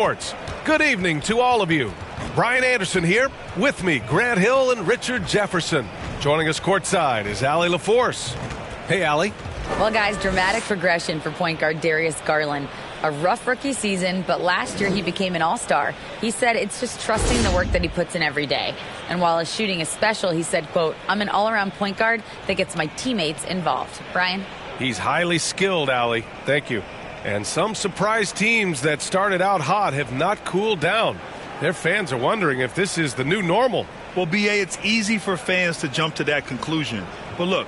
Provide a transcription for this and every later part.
Sports. Good evening to all of you. Brian Anderson here. With me, Grant Hill and Richard Jefferson. Joining us courtside is Allie LaForce. Hey, Allie. Well, guys, dramatic progression for point guard Darius Garland. A rough rookie season, but last year he became an all-star. He said it's just trusting the work that he puts in every day. And while his shooting is special, he said, quote, "I'm an all-around point guard that gets my teammates involved." Brian? He's highly skilled, Allie. Thank you. And some surprise teams that started out hot have not cooled down. Their fans are wondering if this is the new normal. Well, B.A., it's easy for fans to jump to that conclusion. But look,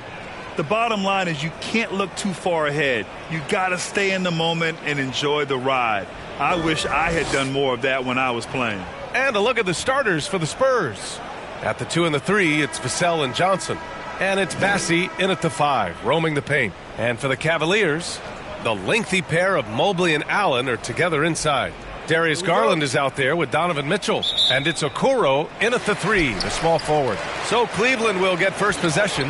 the bottom line is you can't look too far ahead. You got to stay in the moment and enjoy the ride. I wish I had done more of that when I was playing. And a look at the starters for the Spurs. At the 2 and the 3, it's Vassell and Johnson. And it's Bassie in at the 5, roaming the paint. And for the Cavaliers, the lengthy pair of Mobley and Allen are together inside. Darius Garland is out there with Donovan Mitchell. And it's Okoro in at the 3, the small forward. So Cleveland will get first possession.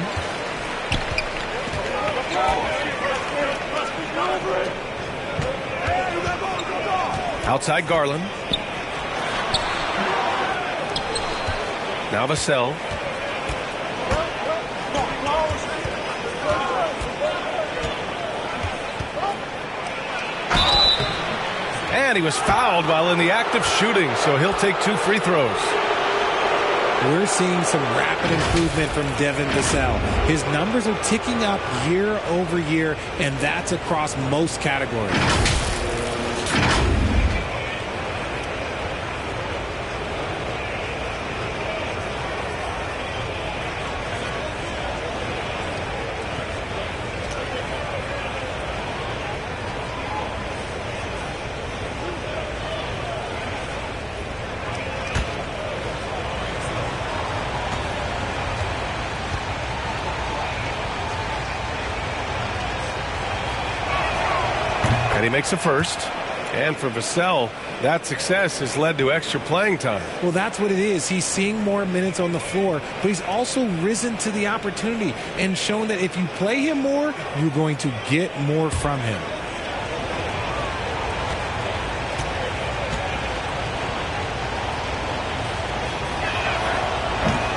Outside Garland. Now Vassell. And he was fouled while in the act of shooting, so he'll take 2 free throws. We're seeing some rapid improvement from Devin Vassell. His numbers are ticking up year over year, and that's across most categories. And he makes a first. And for Vassell, that success has led to extra playing time. Well, that's what it is. He's seeing more minutes on the floor, but he's also risen to the opportunity and shown that if you play him more, you're going to get more from him.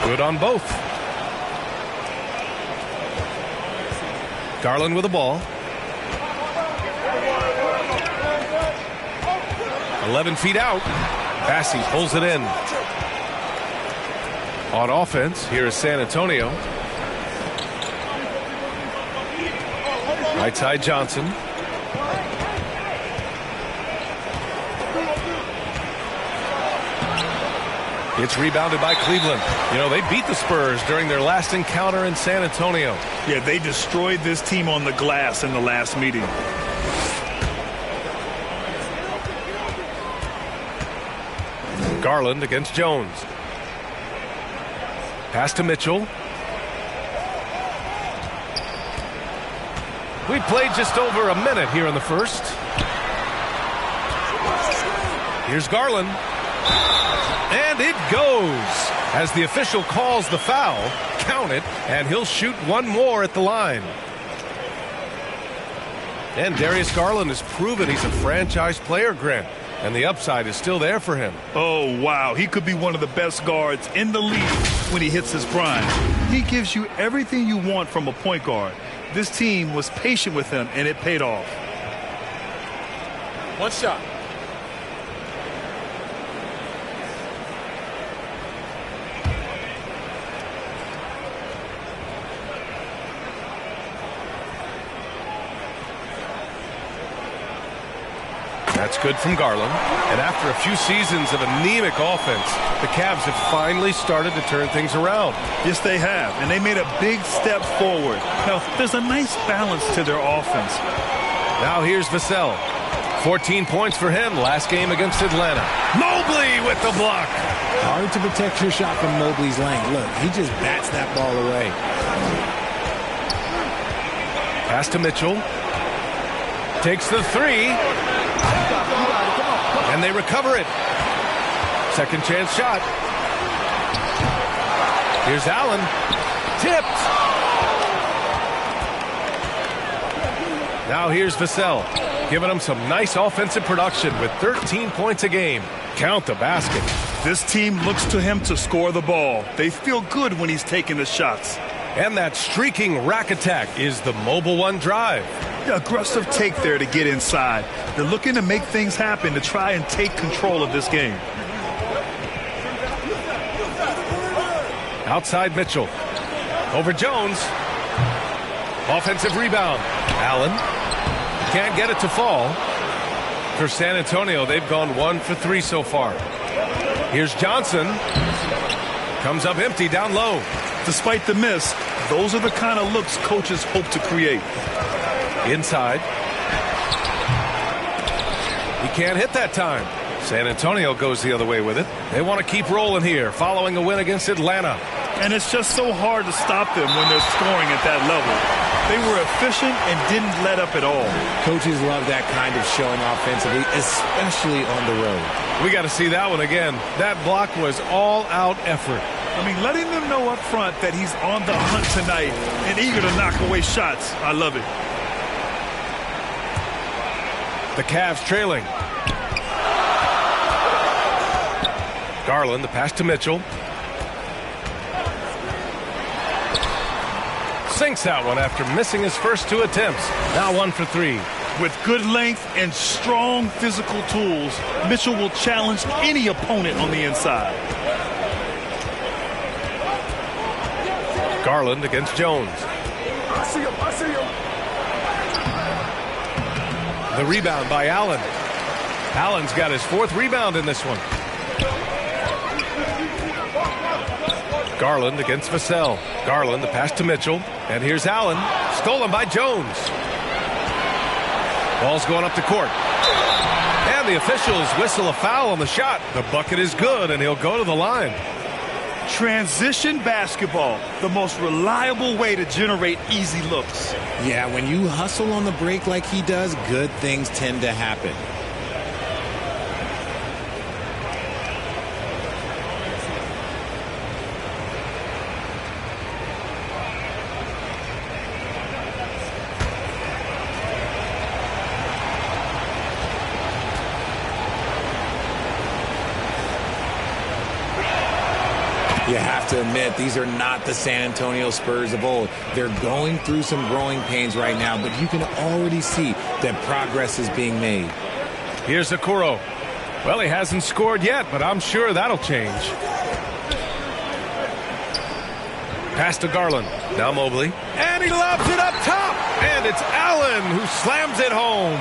Good on both. Garland with the ball. 11 feet out. Bassie pulls it in. On offense, here is San Antonio. Right side Johnson. It's rebounded by Cleveland. You know, they beat the Spurs during their last encounter in San Antonio. Yeah, they destroyed this team on the glass in the last meeting. Garland against Jones. Pass to Mitchell. We played just over a minute here in the first. Here's Garland. And it goes. As the official calls the foul, count it, and he'll shoot one more at the line. And Darius Garland has proven he's a franchise player, Grant. And the upside is still there for him. Oh, wow. He could be one of the best guards in the league when he hits his prime. He gives you everything you want from a point guard. This team was patient with him, and it paid off. One shot. That's good from Garland. And after a few seasons of anemic offense, the Cavs have finally started to turn things around. Yes, they have. And they made a big step forward. Now, there's a nice balance to their offense. Now here's Vassell. 14 points for him last game against Atlanta. Mobley with the block. Hard to protect your shot from Mobley's length. Look, he just bats that ball away. Pass to Mitchell. Takes the 3. And they recover it. Second chance shot. Here's Allen. Tipped. Now here's Vassell. giving them some nice offensive production with 13 points a game. Count the basket. This team looks to him to score the ball. They feel good when he's taking the shots. And that streaking rack attack is the Mobile One drive. The aggressive take there to get inside. They're looking to make things happen to try and take control of this game. Outside Mitchell. Over Jones. Offensive rebound. Allen. Can't get it to fall. For San Antonio, they've gone 1 for 3 so far. Here's Johnson. Comes up empty down low. Despite the miss, those are the kind of looks coaches hope to create. Inside. He can't hit that time. San Antonio goes the other way with it. They want to keep rolling here following a win against Atlanta. And it's just so hard to stop them when they're scoring at that level. They were efficient and didn't let up at all. Coaches love that kind of showing offensively, especially on the road. We got to see that one again. That block was all-out effort. I mean, letting them know up front that he's on the hunt tonight and eager to knock away shots. I love it. The Cavs trailing. Garland, the pass to Mitchell. Sinks that one after missing his first 2 attempts. Now 1 for 3. With good length and strong physical tools, Mitchell will challenge any opponent on the inside. Garland against Jones. I see him. The rebound by Allen. Allen's got his 4th rebound in this one. Garland against Vassell. Garland, the pass to Mitchell. And here's Allen. Stolen by Jones. Ball's going up the court. And the officials whistle a foul on the shot. The bucket is good, and he'll go to the line. Transition basketball, the most reliable way to generate easy looks. Yeah, when you hustle on the break like he does, good things tend to happen. You have to admit, these are not the San Antonio Spurs of old. They're going through some growing pains right now, but you can already see that progress is being made. Here's Okoro. Well, he hasn't scored yet, but I'm sure that'll change. Pass to Garland. Now Mobley. And he lobs it up top. And it's Allen who slams it home.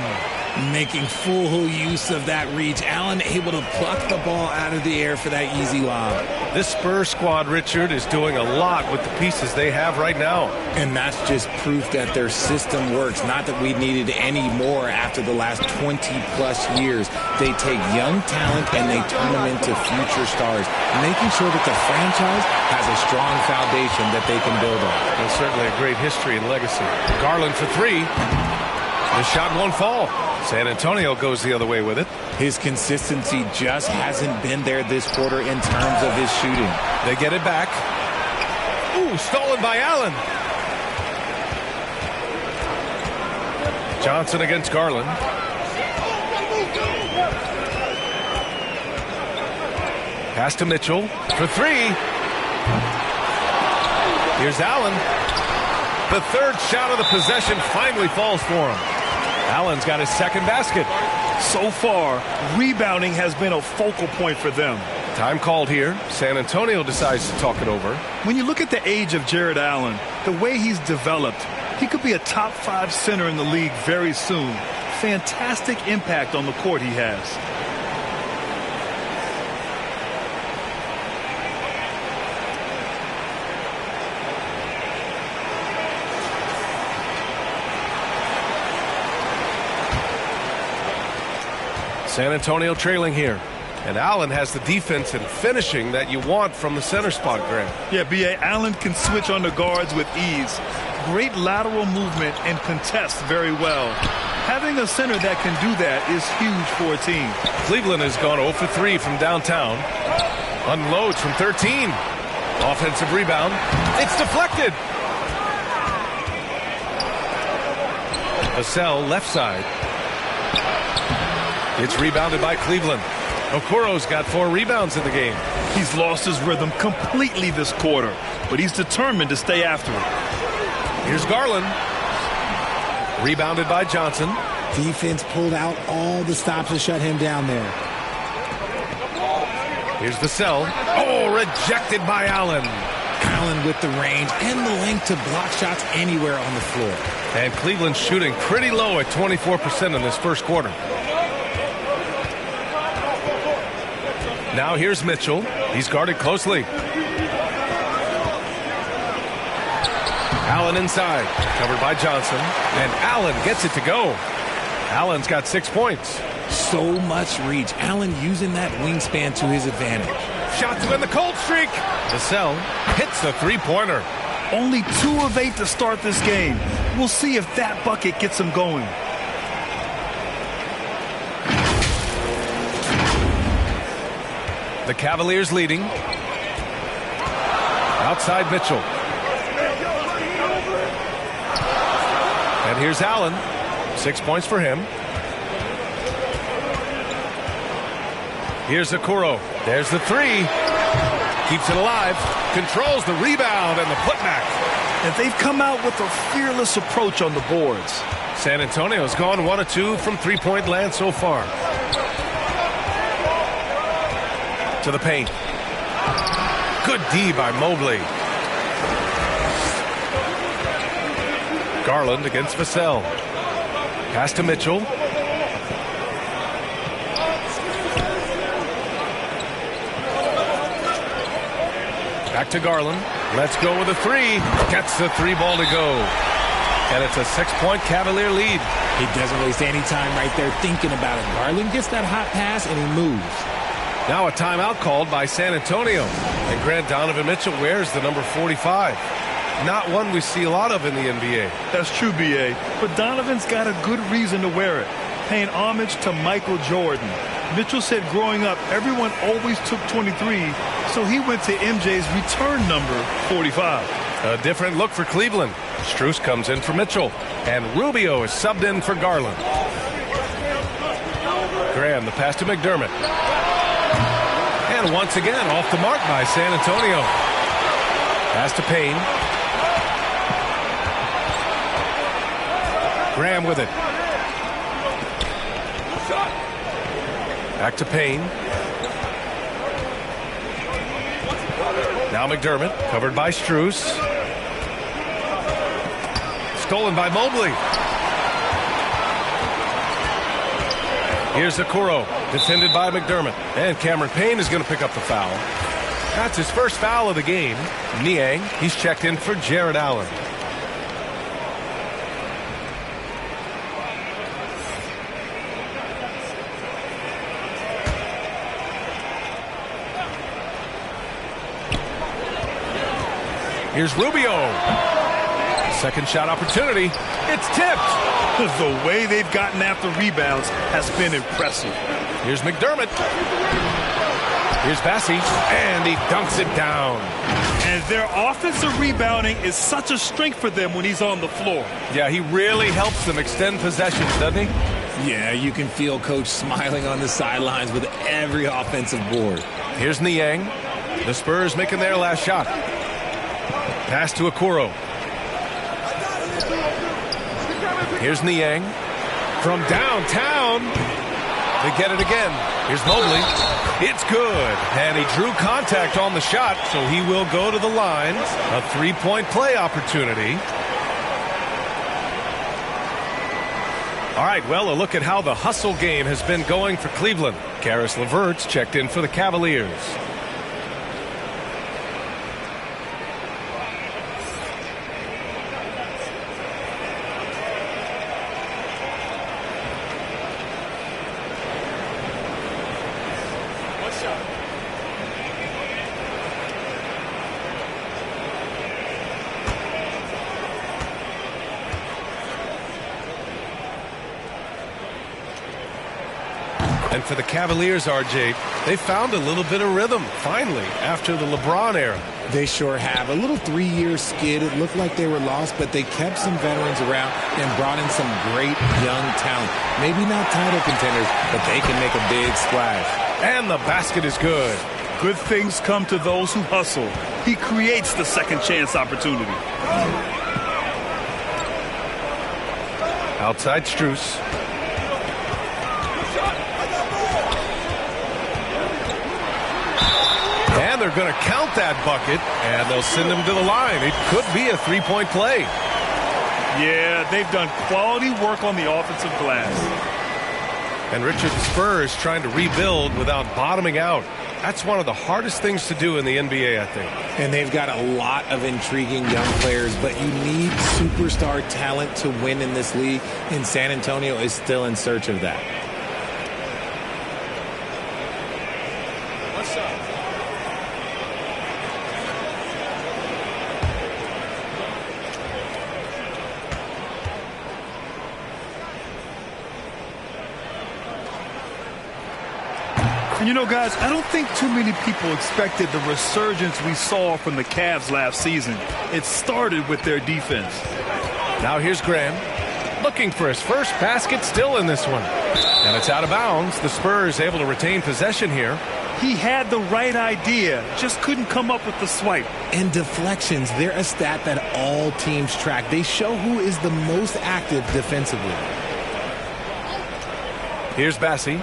Making full use of that reach. Allen able to pluck the ball out of the air for that easy lob. This Spurs squad, Richard, is doing a lot with the pieces they have right now. And that's just proof that their system works. Not that we needed any more after the last 20-plus years. They take young talent and they turn them into future stars, making sure that the franchise has a strong foundation that they can build on. And certainly a great history and legacy. Garland for 3. The shot won't fall. San Antonio goes the other way with it. His consistency just hasn't been there this quarter in terms of his shooting. They get it back. Ooh, stolen by Allen. Johnson against Garland. Pass to Mitchell for 3. Here's Allen. The 3rd shot of the possession finally falls for him. Allen's got his 2nd basket. So far, rebounding has been a focal point for them. Time called here. San Antonio decides to talk it over. When you look at the age of Jared Allen, the way he's developed, he could be a top 5 center in the league very soon. Fantastic impact on the court he has. San Antonio trailing here. And Allen has the defense and finishing that you want from the center spot, Graham. Yeah, B.A. Allen can switch on the guards with ease. Great lateral movement and contests very well. Having a center that can do that is huge for a team. Cleveland has gone 0 for 3 from downtown. Unloads from 13. Offensive rebound. It's deflected. Vassell left side. It's rebounded by Cleveland. Okuro's got 4 rebounds in the game. He's lost his rhythm completely this quarter, but he's determined to stay after it. Here's Garland. Rebounded by Johnson. Defense pulled out all the stops to shut him down there. Here's Vassell. Oh, rejected by Allen. Allen with the range and the length to block shots anywhere on the floor. And Cleveland's shooting pretty low at 24% in this first quarter. Now here's Mitchell. He's guarded closely. Allen inside. Covered by Johnson. And Allen gets it to go. Allen's got 6 points. So much reach. Allen using that wingspan to his advantage. Shot to win the cold streak. Vassell hits the three-pointer. Only 2 of 8 to start this game. We'll see if that bucket gets him going. The Cavaliers leading. Outside Mitchell. And here's Allen. 6 points for him. Here's Okuro. There's the 3. Keeps it alive. Controls the rebound and the putback. And they've come out with a fearless approach on the boards. San Antonio's gone 1 of 2 from three-point land so far. To the paint. Good D by Mobley. Garland against Vassell. Pass to Mitchell. Back to Garland. Let's go with a 3. Gets the 3 ball to go. And it's a 6-point Cavalier lead. He doesn't waste any time right there thinking about it. Garland gets that hot pass and he moves. Now a timeout called by San Antonio. And Grant Donovan Mitchell wears the number 45. Not one we see a lot of in the NBA. That's true, B.A. But Donovan's got a good reason to wear it. Paying homage to Michael Jordan. Mitchell said growing up, everyone always took 23, so he went to MJ's return number, 45. A different look for Cleveland. Strus comes in for Mitchell. And Rubio is subbed in for Garland. Graham, the pass to McDermott. And once again, off the mark by San Antonio. Pass to Payne. Graham with it. Back to Payne. Now McDermott, covered by Strus. Stolen by Mobley. Here's Okuro, defended by McDermott. And Cameron Payne is going to pick up the foul. That's his first foul of the game. Niang, he's checked in for Jared Allen. Here's Rubio. Second shot opportunity. It's tipped. The way they've gotten after rebounds has been impressive. Here's McDermott. Here's Bassi. And he dunks it down. And their offensive rebounding is such a strength for them when he's on the floor. Yeah, he really helps them extend possessions, doesn't he? Yeah, you can feel Coach smiling on the sidelines with every offensive board. Here's Niang. The Spurs making their last shot. Pass to Okuro. Here's Niang. From downtown. They get it again. Here's Mobley. It's good. And he drew contact on the shot, so he will go to the line. A three-point play opportunity. All right, well, a look at how the hustle game has been going for Cleveland. Karis LeVert's checked in for the Cavaliers. And for the Cavaliers, RJ, they found a little bit of rhythm, finally, after the LeBron era. They sure have. A little 3-year skid. It looked like they were lost, but they kept some veterans around and brought in some great young talent. Maybe not title contenders, but they can make a big splash. And the basket is good. Good things come to those who hustle. He creates the second chance opportunity. Outside Strus. And they're going to count that bucket, and they'll send him to the line. It could be a three-point play. Yeah, they've done quality work on the offensive glass. And Richard, the Spurs trying to rebuild without bottoming out. That's one of the hardest things to do in the NBA, I think. And they've got a lot of intriguing young players, but you need superstar talent to win in this league, and San Antonio is still in search of that. What's up? And you know, guys, I don't think too many people expected the resurgence we saw from the Cavs last season. It started with their defense. Now here's Graham, looking for his first basket, still in this one. And it's out of bounds. The Spurs able to retain possession here. He had the right idea, just couldn't come up with the swipe. And deflections, they're a stat that all teams track. They show who is the most active defensively. Here's Bassi.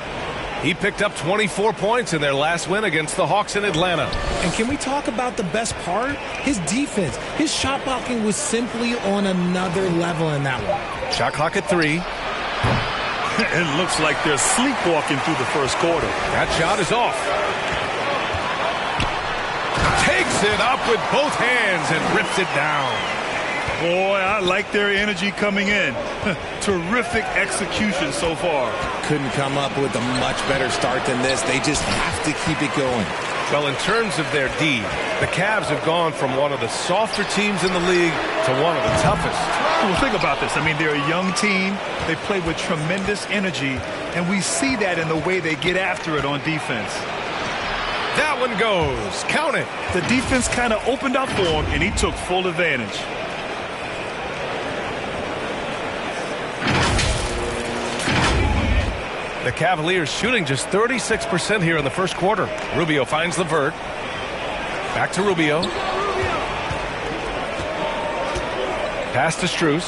He picked up 24 points in their last win against the Hawks in Atlanta. And can we talk about the best part? His defense. His shot blocking was simply on another level in that one. Shot clock at 3. It looks like they're sleepwalking through the first quarter. That shot is off. Takes it up with both hands and rips it down. Boy, I like their energy coming in. Terrific execution so far. Couldn't come up with a much better start than this. They just have to keep it going. Well, in terms of their D, the Cavs have gone from one of the softer teams in the league to one of the toughest. Well, think about this. I mean, they're a young team. They play with tremendous energy, and we see that in the way they get after it on defense. That one goes. Count it. The defense kind of opened up for him, and he took full advantage. The Cavaliers shooting just 36% here in the first quarter. Rubio finds LeVert. Back to Rubio. Pass to Strus.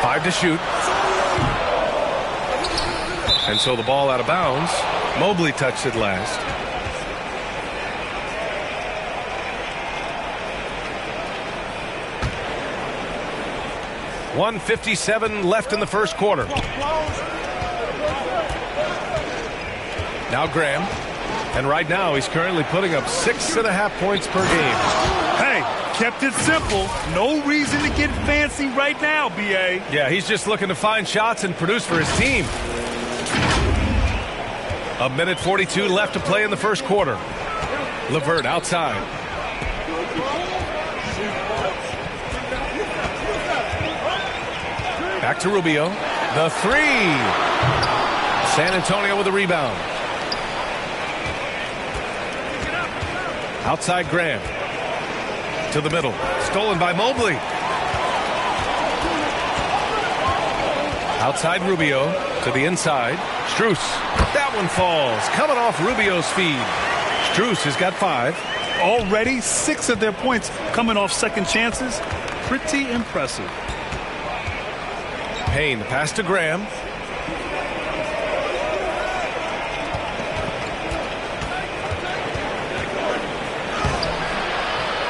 Five to shoot. And so the ball out of bounds. Mobley touched it last. .157 left in the first quarter. Now Graham. And right now he's currently putting up 6.5 points per game. Hey, kept it simple. No reason to get fancy right now, B.A. Yeah, he's just looking to find shots and produce for his team. 1:42 left to play in the first quarter. LeVert outside. Back to Rubio. The three. San Antonio with a rebound. Outside Graham. To the middle. Stolen by Mobley. Outside Rubio. To the inside. Strus. That one falls. Coming off Rubio's feed. Strus has got 5. Already 6 of their points coming off second chances. Pretty impressive. Payne, pass to Graham.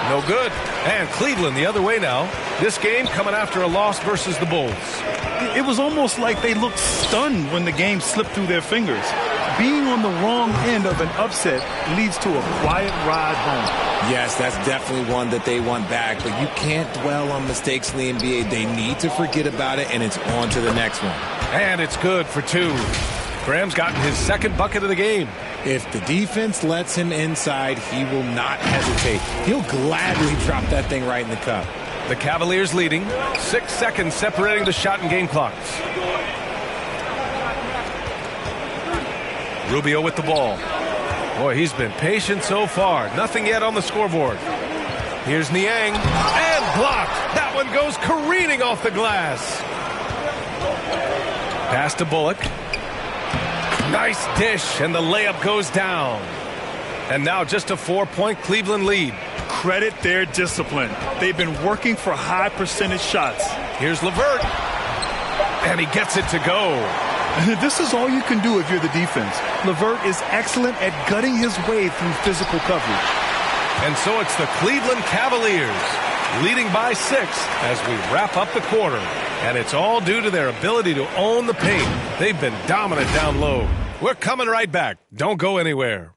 No good. And Cleveland the other way now. This game coming after a loss versus the Bulls. It was almost like they looked stunned when the game slipped through their fingers. Being on the wrong end of an upset leads to a quiet ride home. Yes, that's definitely one that they want back, but you can't dwell on mistakes in the NBA. They need to forget about it, and it's on to the next one. And it's good for 2. Graham's gotten his second bucket of the game. If the defense lets him inside, he will not hesitate. He'll gladly drop that thing right in the cup. The Cavaliers leading. 6 seconds separating the shot and game clocks. Rubio with the ball. Boy, he's been patient so far. Nothing yet on the scoreboard. Here's Niang. And blocked. That one goes careening off the glass. Pass to Bullock. Nice dish, and the layup goes down. And now just a 4-point Cleveland lead. Credit their discipline. They've been working for high percentage shots. Here's LeVert. And he gets it to go. This is all you can do if you're the defense. LeVert is excellent at gutting his way through physical coverage. And so it's the Cleveland Cavaliers leading by 6 as we wrap up the quarter. And it's all due to their ability to own the paint. They've been dominant down low. We're coming right back. Don't go anywhere.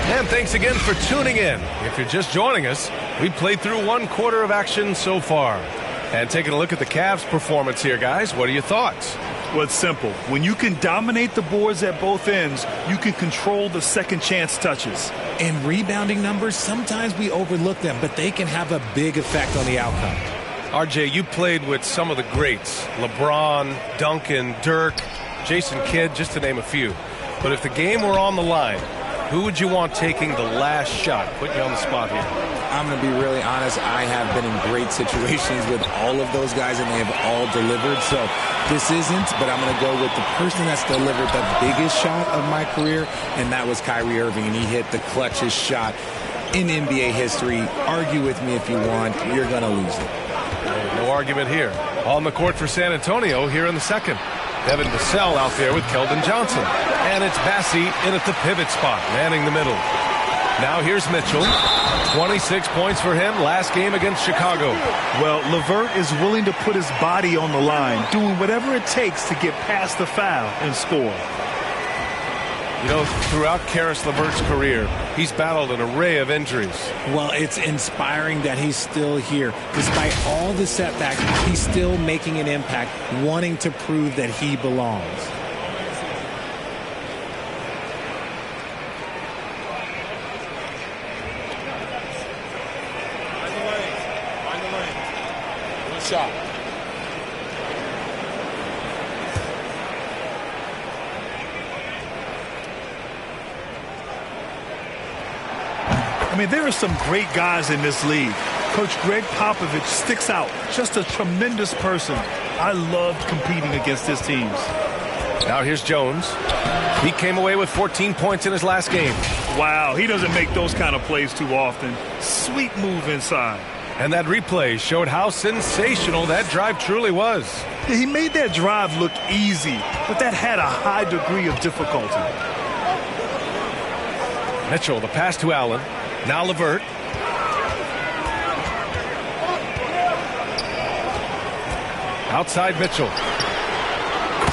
And thanks again for tuning in. If you're just joining us, we played through 1 quarter of action so far. And taking a look at the Cavs' performance here, guys, what are your thoughts? Well, it's simple. When you can dominate the boards at both ends, you can control the second chance touches. And rebounding numbers, sometimes we overlook them, but they can have a big effect on the outcome. RJ, you played with some of the greats. LeBron, Duncan, Dirk, Jason Kidd, just to name a few. But if the game were on the line, who would you want taking the last shot? Putting you on the spot here. I'm going to be really honest. I have been in great situations with all of those guys, and they have all delivered. So this isn't, but I'm going to go with the person that's delivered the biggest shot of my career, and that was Kyrie Irving, and he hit the clutchest shot in NBA history. Argue with me if you want. You're going to lose it. No argument here. On the court for San Antonio here in the second. Devin Vassell out there with Keldon Johnson. And it's Bassi in at the pivot spot, manning the middle. Now here's Mitchell. 26 points for him last game against Chicago. Well, LeVert is willing to put his body on the line, doing whatever it takes to get past the foul and score. You know, throughout Karis LeVert's career, he's battled an array of injuries. Well, it's inspiring that he's still here. Despite all the setbacks, he's still making an impact, wanting to prove that he belongs. Find the lane. Good shot. I mean, there are some great guys in this league. Coach Greg Popovich sticks out. Just a tremendous person. I loved competing against his teams. Now here's Jones. He came away with 14 points in his last game. Wow, he doesn't make those kind of plays too often. Sweet move inside. And that replay showed how sensational that drive truly was. He made that drive look easy, but that had a high degree of difficulty. Mitchell, the pass to Allen. Now LeVert. Outside Mitchell.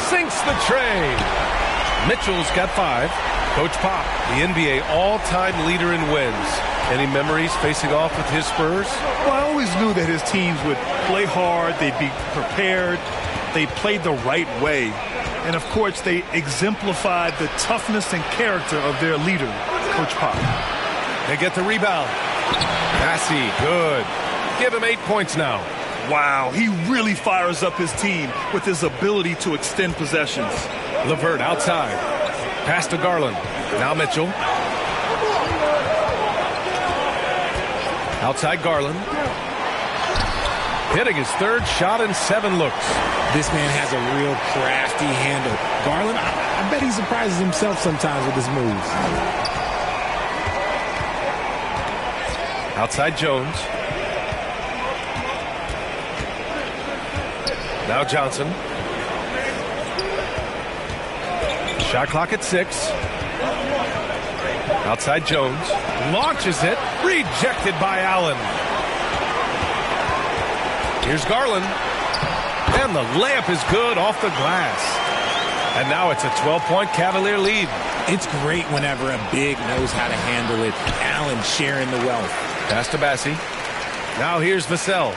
Sinks the tray. Mitchell's got 5. Coach Pop, the NBA all-time leader in wins. Any memories facing off with his Spurs? Well, I always knew that his teams would play hard, they'd be prepared, they played the right way. And, of course, they exemplified the toughness and character of their leader, Coach Pop. They get the rebound. Bassi, good. Give him 8 points now. Wow, he really fires up his team with his ability to extend possessions. LeVert outside. Pass to Garland. Now Mitchell. Outside Garland. Hitting his 3rd shot in 7 looks. This man has a real crafty handle. Garland, I bet he surprises himself sometimes with his moves. Outside Jones. Now Johnson. Shot clock at 6. Outside Jones. Launches it. Rejected by Allen. Here's Garland. And the layup is good off the glass. And now it's a 12-point Cavalier lead. It's great whenever a big knows how to handle it. Allen sharing the wealth. Pass to Bassi. Now here's Vassell.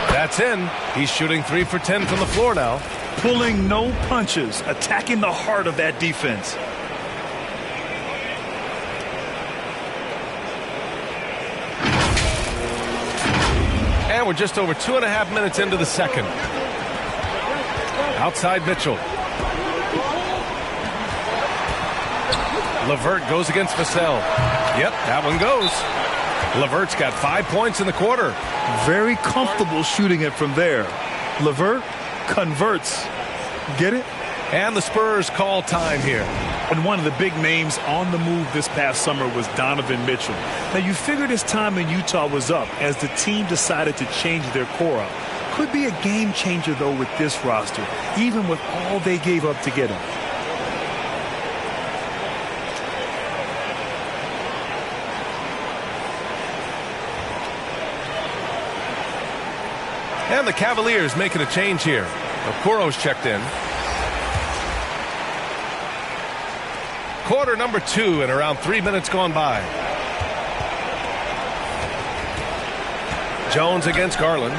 That's in. He's shooting 3 for 10 from the floor now. Pulling no punches, attacking the heart of that defense. And we're just over 2.5 minutes into the second. Outside Mitchell. LeVert goes against Vassell. Yep, that one goes. LeVert's got 5 points in the quarter. Very comfortable shooting it from there. LeVert converts. Get it? And the Spurs call time here. And one of the big names on the move this past summer was Donovan Mitchell. Now, you figured his time in Utah was up as the team decided to change their core up. Could be a game changer, though, with this roster, even with all they gave up to get him. And the Cavaliers making a change here. Okoro's checked in. Quarter number 2 and around 3 minutes gone by. Jones against Garland.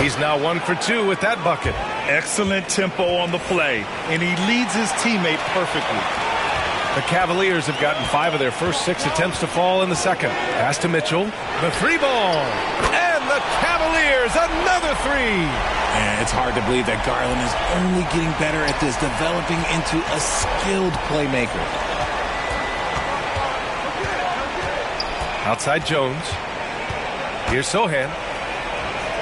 He's now 1 for 2 with that bucket. Excellent tempo on the play, and he leads his teammate perfectly. The Cavaliers have gotten 5 of their first 6 attempts to fall in the second. Pass to Mitchell. The 3-ball. And the Cavaliers, another 3. And it's hard to believe that Garland is only getting better at this, developing into a skilled playmaker. Outside Jones. Here's Sohan.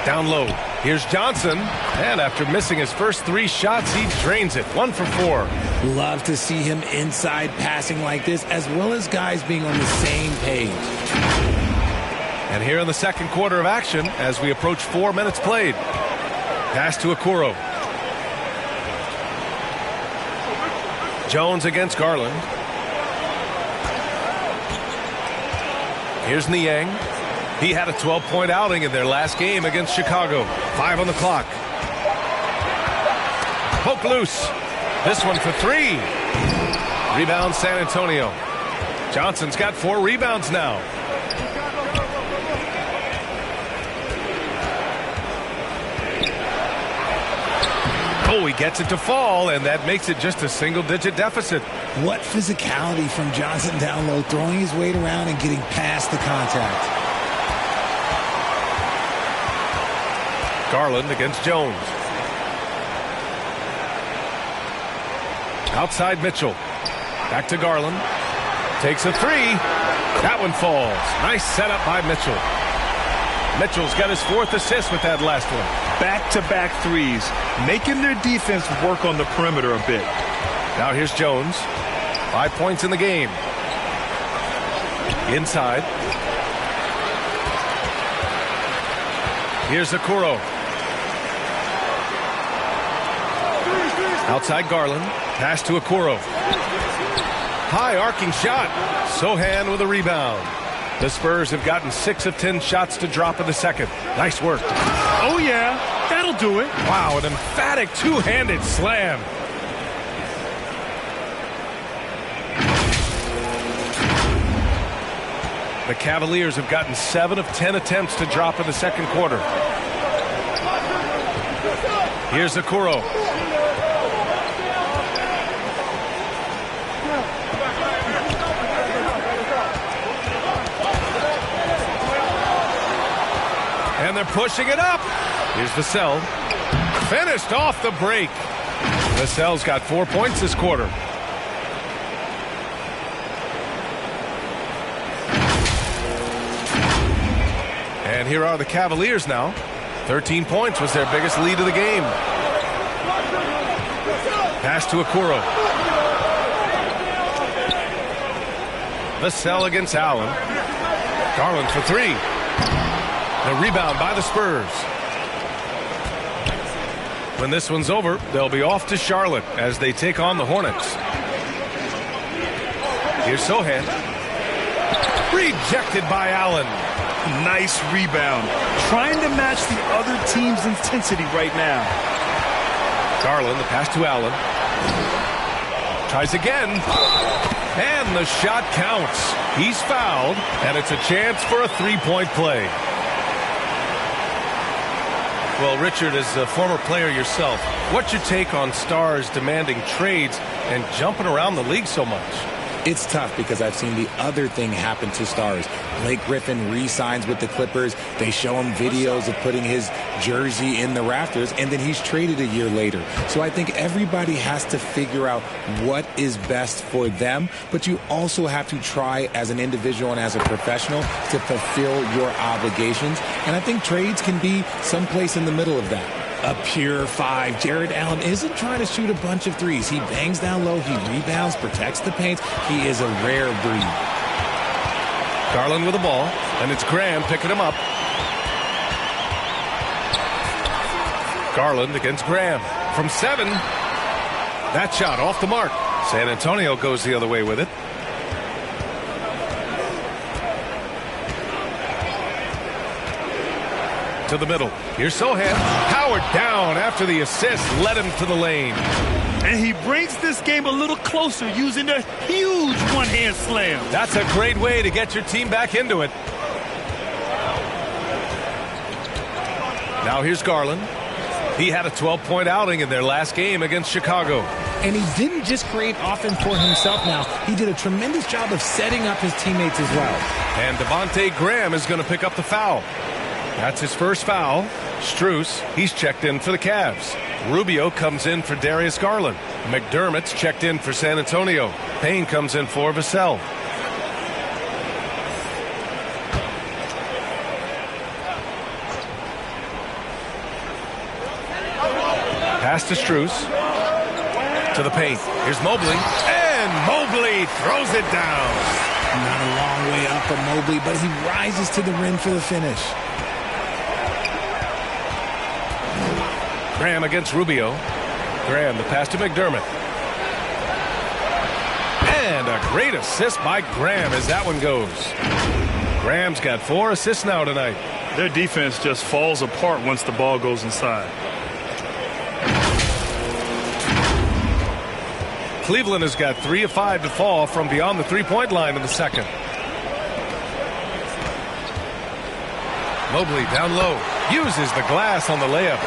Down low. Here's Johnson. And after missing his first 3 shots, he drains it. 1 for 4. Love to see him inside passing like this, as well as guys being on the same page. And here in the second quarter of action, as we approach 4 minutes played. Pass to Okoro. Jones against Garland. Here's Niang. He had a 12-point outing in their last game against Chicago. 5 on the clock. Poke loose. This one for 3. Rebound San Antonio. Johnson's got 4 rebounds now. Oh, he gets it to fall, and that makes it just a single-digit deficit. What physicality from Johnson down low, throwing his weight around and getting past the contact. Garland against Jones. Outside Mitchell. Back to Garland. Takes a 3. That one falls. Nice setup by Mitchell. Mitchell's got his 4th assist with that last one. Back-to-back threes, making their defense work on the perimeter a bit. Now here's Jones. 5 points in the game. Inside. Here's Okoro. Outside Garland. Pass to Okoro. High arcing shot. Sohan with a rebound. The Spurs have gotten 6 of 10 shots to drop in the second. Nice work. Oh, yeah. That'll do it. Wow, an emphatic two-handed slam. The Cavaliers have gotten 7 of 10 attempts to drop in the second quarter. Here's Okoro. And they're pushing it up. Here's Vassell. Finished off the break. Vassell's got 4 points this quarter. And here are the Cavaliers now. 13 points was their biggest lead of the game. Pass to Okoro. Vassell against Allen. Garland for 3. The rebound by the Spurs. When this one's over, they'll be off to Charlotte as they take on the Hornets. Here's Sohan. Rejected by Allen. Nice rebound. Trying to match the other team's intensity right now. Garland, the pass to Allen. Tries again. And the shot counts. He's fouled, and it's a chance for a three-point play. Well, Richard, as a former player yourself, what's your take on stars demanding trades and jumping around the league so much? It's tough because I've seen the other thing happen to stars. Blake Griffin re-signs with the Clippers. They show him videos of putting his jersey in the rafters, and then he's traded a year later. So I think everybody has to figure out what is best for them, but you also have to try as an individual and as a professional to fulfill your obligations. And I think trades can be someplace in the middle of that. A pure 5. Jared Allen isn't trying to shoot a bunch of threes. He bangs down low. He rebounds, protects the paint. He is a rare breed. Garland with the ball, and it's Graham picking him up. Garland against Graham from 7. That shot off the mark. San Antonio goes the other way with it. To the middle. Here's Sohan. Powered down after the assist led him to the lane. And he brings this game a little closer using a huge one-hand slam. That's a great way to get your team back into it. Now here's Garland. He had a 12-point outing in their last game against Chicago. And he didn't just create offense for himself now. He did a tremendous job of setting up his teammates as well. And Devontae Graham is going to pick up the foul. That's his first foul. Strus, he's checked in for the Cavs. Rubio comes in for Darius Garland. McDermott's checked in for San Antonio. Payne comes in for Vassell. Pass to Strus. To the paint. Here's Mobley. And Mobley throws it down. Not a long way up for Mobley, but he rises to the rim for the finish. Graham against Rubio. Graham, the pass to McDermott. And a great assist by Graham as that one goes. Graham's got 4 assists now tonight. Their defense just falls apart once the ball goes inside. Cleveland has got 3 of 5 to fall from beyond the three-point line in the second. Mobley down low. Uses the glass on the layup.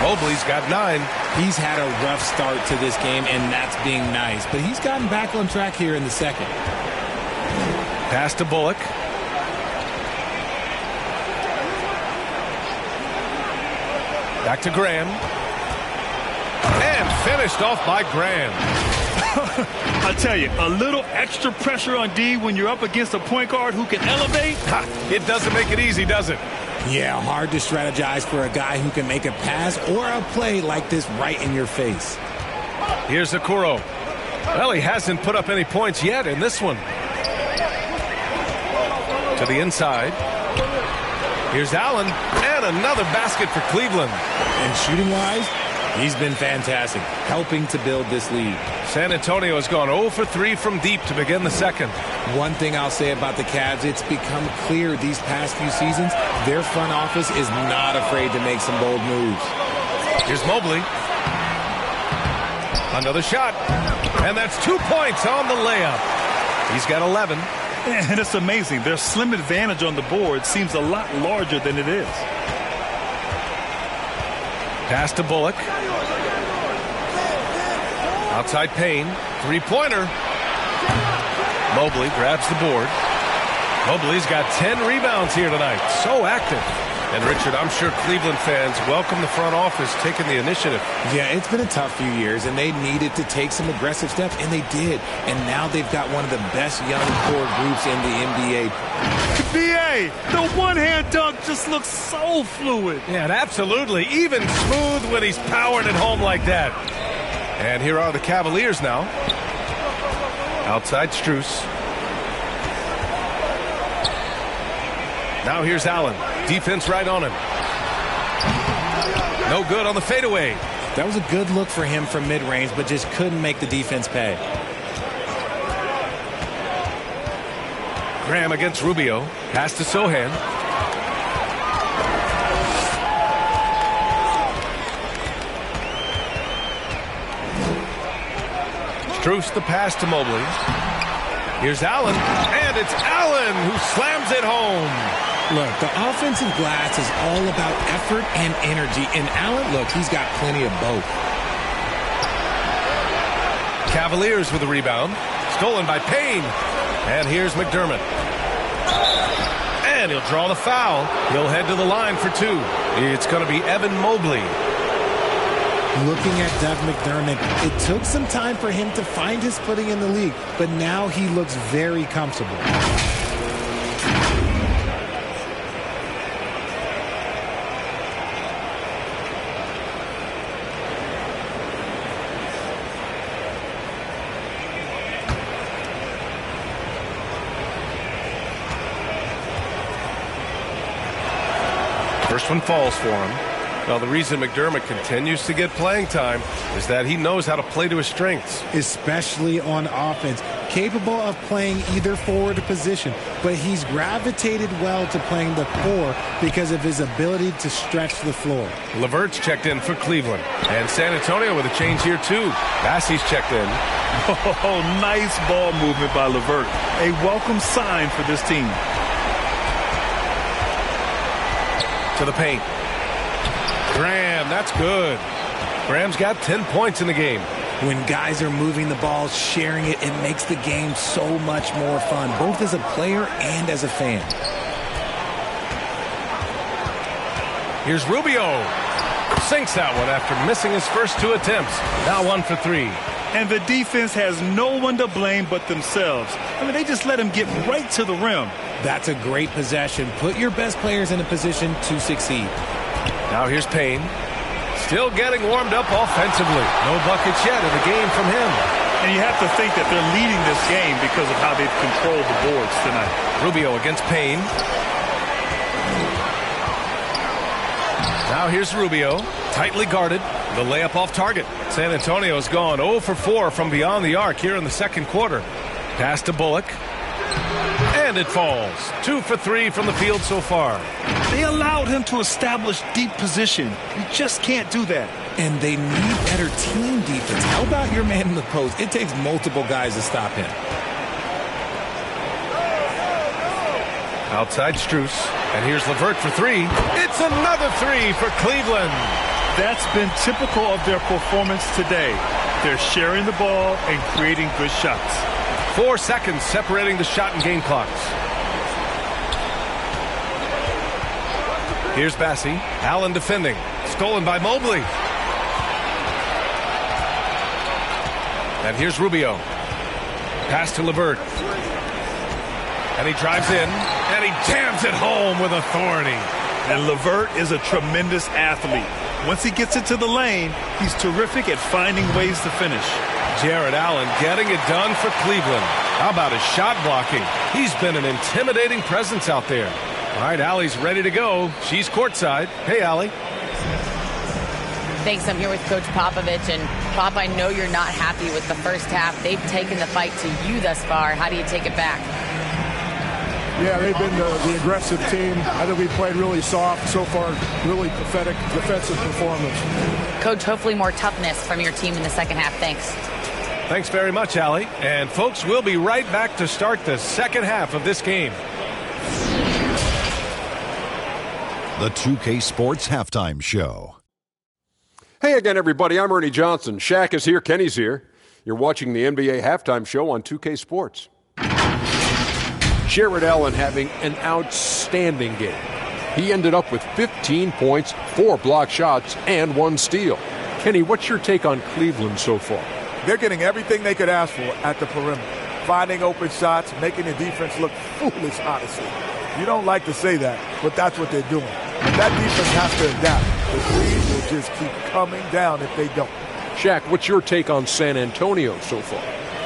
Mobley's got 9. He's had a rough start to this game, and that's being nice. But he's gotten back on track here in the second. Pass to Bullock. Back to Graham. And finished off by Graham. I tell you, a little extra pressure on D when you're up against a point guard who can elevate. It doesn't make it easy, does it? Yeah, hard to strategize for a guy who can make a pass or a play like this right in your face. Here's Okoro. Well, he hasn't put up any points yet in this one. To the inside. Here's Allen. And another basket for Cleveland. And shooting-wise, he's been fantastic, helping to build this lead. San Antonio has gone 0 for 3 from deep to begin the second. One thing I'll say about the Cavs, it's become clear these past few seasons, their front office is not afraid to make some bold moves. Here's Mobley. Another shot. And that's 2 points on the layup. He's got 11. And it's amazing. Their slim advantage on the board seems a lot larger than it is. Pass to Bullock. Outside Payne. Three-pointer. Mobley grabs the board. Mobley's got 10 rebounds here tonight. So active. And, Richard, I'm sure Cleveland fans welcome the front office taking the initiative. Yeah, it's been a tough few years, and they needed to take some aggressive steps, and they did. And now they've got one of the best young core groups in the NBA. BA, the one-hand dunk just looks so fluid. Yeah, absolutely. Even smooth when he's powered at home like that. And here are the Cavaliers now. Outside Strus. Now here's Allen. Defense right on him. No good on the fadeaway. That was a good look for him from mid-range, but just couldn't make the defense pay. Graham against Rubio. Pass to Sohan. Strus the pass to Mobley. Here's Allen, and it's Allen who slams it home. Look, the offensive glass is all about effort and energy, and Allen, look, he's got plenty of both. Cavaliers with a rebound. Stolen by Payne. And here's McDermott. And he'll draw the foul. He'll head to the line for two. It's going to be Evan Mobley. Looking at Doug McDermott, it took some time for him to find his footing in the league, but now he looks very comfortable. First one falls for him. Well, the reason McDermott continues to get playing time is that he knows how to play to his strengths. Especially on offense. Capable of playing either forward position, but he's gravitated well to playing the core because of his ability to stretch the floor. LeVert's checked in for Cleveland. And San Antonio with a change here, too. Bassey's checked in. Oh, nice ball movement by LeVert. A welcome sign for this team. To the paint. Graham, that's good. Graham's got 10 points in the game. When guys are moving the ball, sharing it, it makes the game so much more fun, both as a player and as a fan. Here's Rubio. Sinks that one after missing his first two attempts. Now 1 for 3. And the defense has no one to blame but themselves. I mean, they just let him get right to the rim. That's a great possession. Put your best players in a position to succeed. Now here's Payne. Still getting warmed up offensively. No buckets yet in the game from him. And you have to think that they're leading this game because of how they've controlled the boards tonight. Rubio against Payne. Now here's Rubio. Tightly guarded. The layup off target. San Antonio's gone 0 for 4 from beyond the arc here in the second quarter. Pass to Bullock. And it falls. 2 for 3 from the field so far. They allowed him to establish deep position. You just can't do that. And they need better team defense. How about your man in the post? It takes multiple guys to stop him. Outside Strus. And here's LeVert for 3. It's another 3 for Cleveland. That's been typical of their performance today. They're sharing the ball and creating good shots. 4 seconds separating the shot and game clocks. Here's Bassey. Allen defending. Stolen by Mobley. And here's Rubio. Pass to LeVert. And he drives in. And he jams it home with authority. And LeVert is a tremendous athlete. Once he gets into the lane, he's terrific at finding ways to finish. Jared Allen getting it done for Cleveland. How about his shot blocking? He's been an intimidating presence out there. All right, Allie's ready to go. She's courtside. Hey, Allie. Thanks. I'm here with Coach Popovich. And, Pop, I know you're not happy with the first half. They've taken the fight to you thus far. How do you take it back? Yeah, they've been the aggressive team. I think we played really soft so far. Really pathetic defensive performance. Coach, hopefully more toughness from your team in the second half. Thanks. Thanks very much, Allie. And, folks, we'll be right back to start the second half of this game. The 2K Sports Halftime Show. Hey again, everybody. I'm Ernie Johnson. Shaq is here. Kenny's here. You're watching the NBA Halftime Show on 2K Sports. Jared Allen having an outstanding game. He ended up with 15 points, 4 block shots, and 1 steal. Kenny, what's your take on Cleveland so far? They're getting everything they could ask for at the perimeter. Finding open shots, making the defense look foolish, honestly. You don't like to say that, but that's what they're doing. But that defense has to adapt. The threes will just keep coming down if they don't. Shaq, what's your take on San Antonio so far?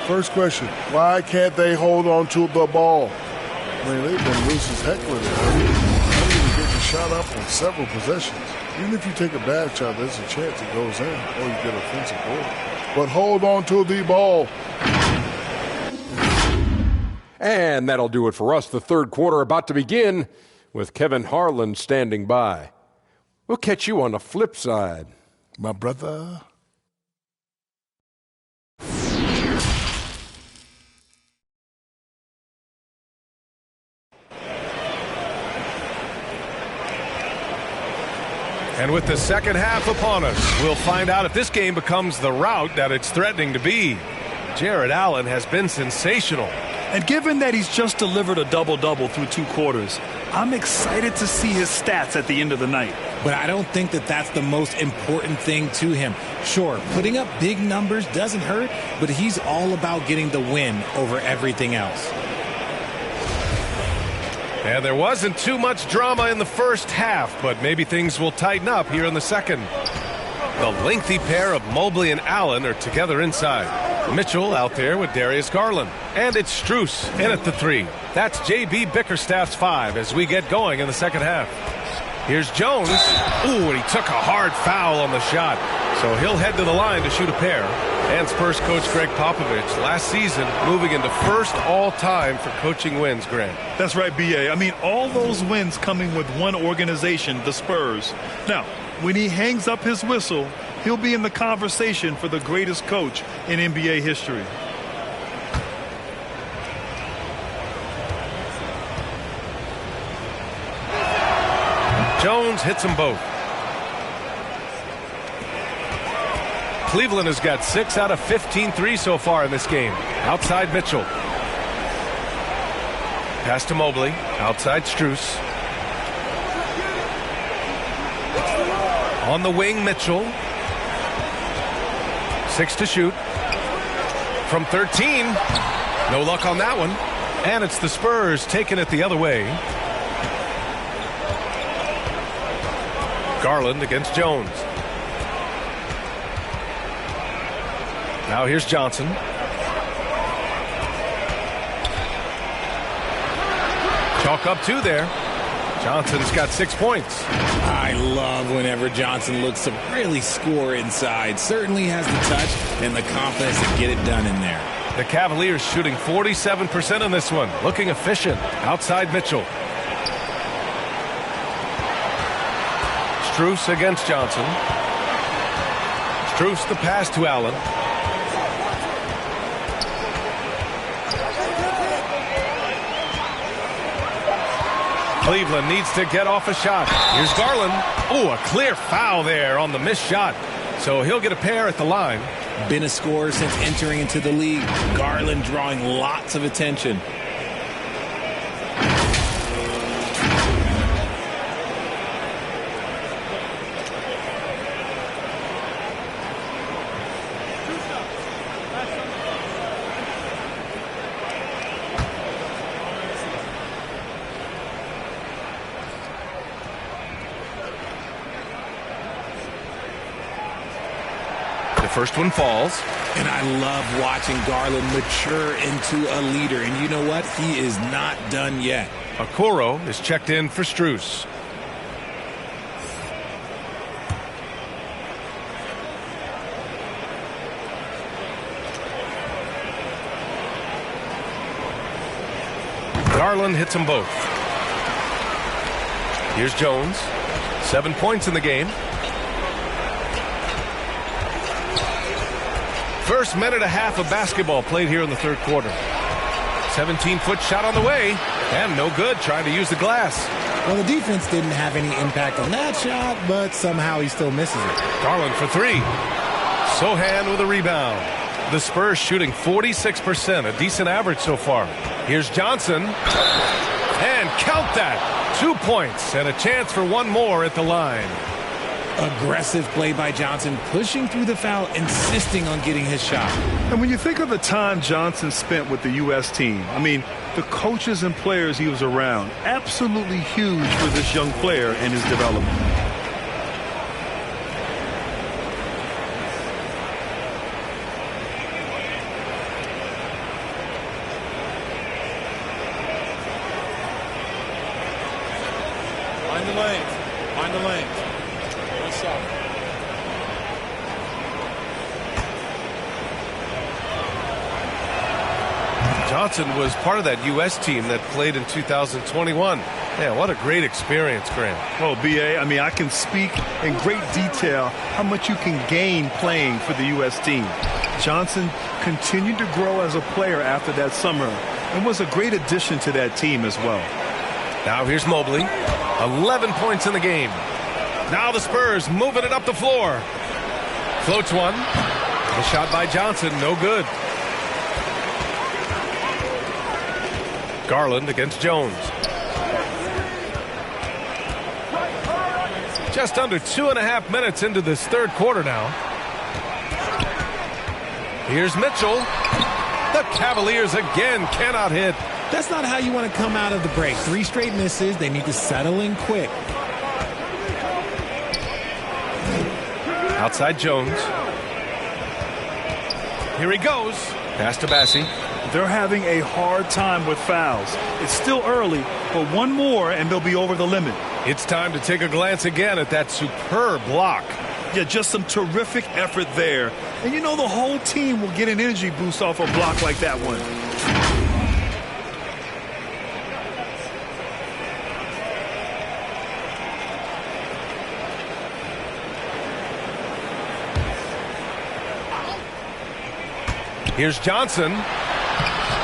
First question, why can't they hold on to the ball? I mean, they've been loose as heck with it. I mean, even getting shot up on several possessions. Even if you take a bad shot, there's a chance it goes in or you get offensive board. But hold on to the ball. And that'll do it for us. The third quarter about to begin with Kevin Harlan standing by. We'll catch you on the flip side. My brother. And with the second half upon us, we'll find out if this game becomes the rout that it's threatening to be. Jared Allen has been sensational. And given that he's just delivered a double-double through 2 quarters, I'm excited to see his stats at the end of the night. But I don't think that that's the most important thing to him. Sure, putting up big numbers doesn't hurt, but he's all about getting the win over everything else. And there wasn't too much drama in the first half, but maybe things will tighten up here in the second. The lengthy pair of Mobley and Allen are together inside. Mitchell out there with Darius Garland. And it's Strus in at the 3. That's J.B. Bickerstaff's 5 as we get going in the second half. Here's Jones. Ooh, and he took a hard foul on the shot. So he'll head to the line to shoot a pair. And Spurs coach Greg Popovich last season moving into first all-time for coaching wins, Grant. That's right, B.A. I mean, all those wins coming with one organization, the Spurs. Now, when he hangs up his whistle, he'll be in the conversation for the greatest coach in NBA history. Jones hits them both. Cleveland has got 6 out of 15 threes so far in this game. Outside Mitchell. Pass to Mobley. Outside Strus. On the wing, Mitchell. 6 to shoot. From 13. No luck on that one. And it's the Spurs taking it the other way. Garland against Jones. Now here's Johnson. Chalk up 2 there. Johnson's got 6 points. I love whenever Johnson looks to really score inside. Certainly has the touch and the confidence to get it done in there. The Cavaliers shooting 47% on this one. Looking efficient. Outside Mitchell. Strus against Johnson. Strus the pass to Allen. Cleveland needs to get off a shot. Here's Garland. Oh, a clear foul there on the missed shot. So he'll get a pair at the line. Been a scorer since entering into the league. Garland drawing lots of attention. First one falls. And I love watching Garland mature into a leader. And you know what? He is not done yet. Okoro is checked in for Strus. Garland hits them both. Here's Jones. 7 points in the game. First minute and a half of basketball played here in the third quarter. 17-foot shot on the way. And no good, trying to use the glass. Well, the defense didn't have any impact on that shot, but somehow he still misses it. Garland for 3. Sohan with a rebound. The Spurs shooting 46%, a decent average so far. Here's Johnson. And count that. 2 points and a chance for one more at the line. Aggressive play by Johnson, pushing through the foul, insisting on getting his shot. And when you think of the time Johnson spent with the U.S. team, I mean, the coaches and players he was around, absolutely huge for this young player and his development. Find the lane. Find the lane. Johnson was part of that U.S. team that played in 2021. Man, what a great experience, Graham. Well, B.A., I mean, I can speak in great detail how much you can gain playing for the U.S. team. Johnson continued to grow as a player after that summer and was a great addition to that team as well. Now here's Mobley. 11 points in the game. Now the Spurs moving it up the floor. Floats one. The shot by Johnson, no good. Garland against Jones. Just under 2.5 minutes into this third quarter now. Here's Mitchell. The Cavaliers again cannot hit. That's not how you want to come out of the break. 3 straight misses. They need to settle in quick. Outside Jones. Here he goes. Pass to Bassi. They're having a hard time with fouls. It's still early, but one more and they'll be over the limit. It's time to take a glance again at that superb block. Yeah, just some terrific effort there. And you know the whole team will get an energy boost off a block like that one. Here's Johnson.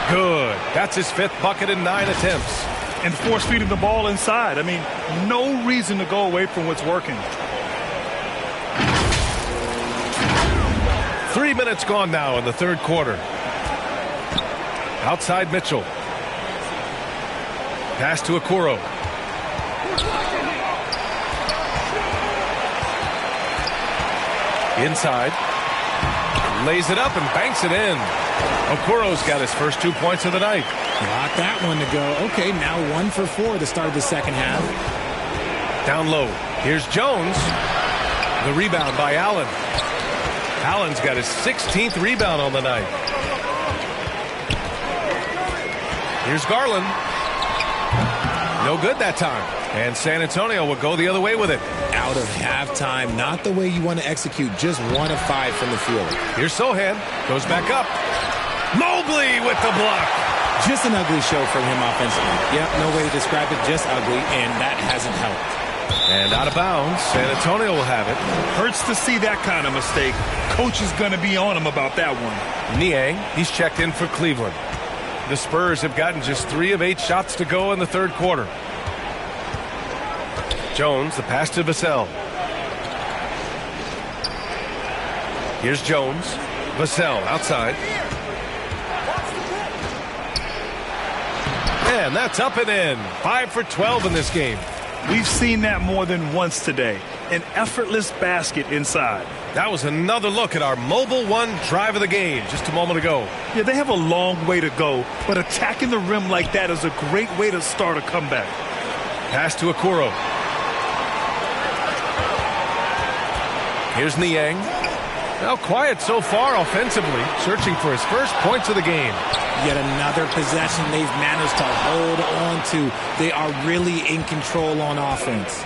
Good. That's his 5th bucket in 9 attempts. And force feeding the ball inside. I mean, no reason to go away from what's working. 3 minutes gone now in the third quarter. Outside Mitchell. Pass to Okoro. Inside. Lays it up and banks it in. Okoro's got his first 2 points of the night. Got that one to go. Okay, now 1 for 4 to start the second half. Down low. Here's Jones. The rebound by Allen. Allen's got his 16th rebound on the night. Here's Garland. No good that time. And San Antonio will go the other way with it. Out of halftime, not the way you want to execute. Just 1 of 5 from the field. Here's Sohan. Goes back up. Mobley with the block. Just an ugly show from him offensively. Yep, no way to describe it. Just ugly, and that hasn't helped. And out of bounds. San Antonio will have it. Hurts to see that kind of mistake. Coach is going to be on him about that one. Niang, he's checked in for Cleveland. The Spurs have gotten just 3 of 8 shots to go in the third quarter. Jones, the pass to Vassell. Here's Jones. Vassell outside. And that's up and in. 5 for 12 in this game. We've seen that more than once today. An effortless basket inside. That was another look at our Mobile One drive of the game just a moment ago. Yeah, they have a long way to go, but attacking the rim like that is a great way to start a comeback. Pass to Okoro. Here's Niang. Now quiet so far offensively, searching for his first points of the game. Yet another possession they've managed to hold on to. They are really in control on offense.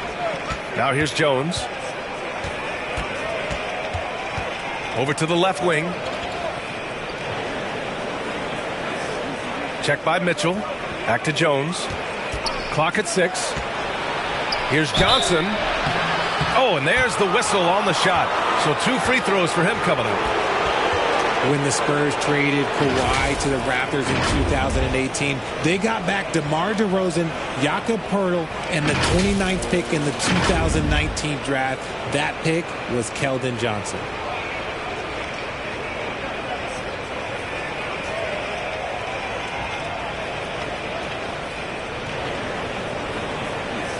Now here's Jones. Over to the left wing. Check by Mitchell. Back to Jones. Clock at 6. Here's Johnson. Oh, and there's the whistle on the shot. So 2 free throws for him coming up. When the Spurs traded Kawhi to the Raptors in 2018, they got back DeMar DeRozan, Jakob Poeltl, and the 29th pick in the 2019 draft. That pick was Keldon Johnson.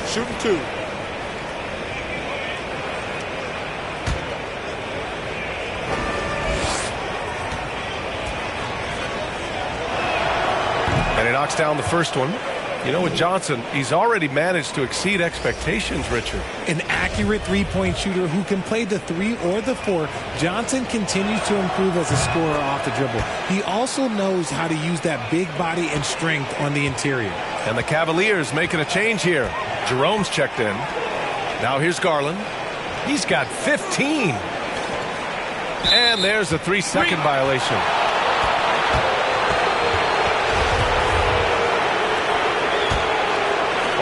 Shooting 2. And he knocks down the first one. You know, with Johnson, he's already managed to exceed expectations, Richard. An accurate three-point shooter who can play the 3 or the 4. Johnson continues to improve as a scorer off the dribble. He also knows how to use that big body and strength on the interior. And the Cavaliers making a change here. Jerome's checked in. Now here's Garland. He's got 15. And there's a 3-second violation.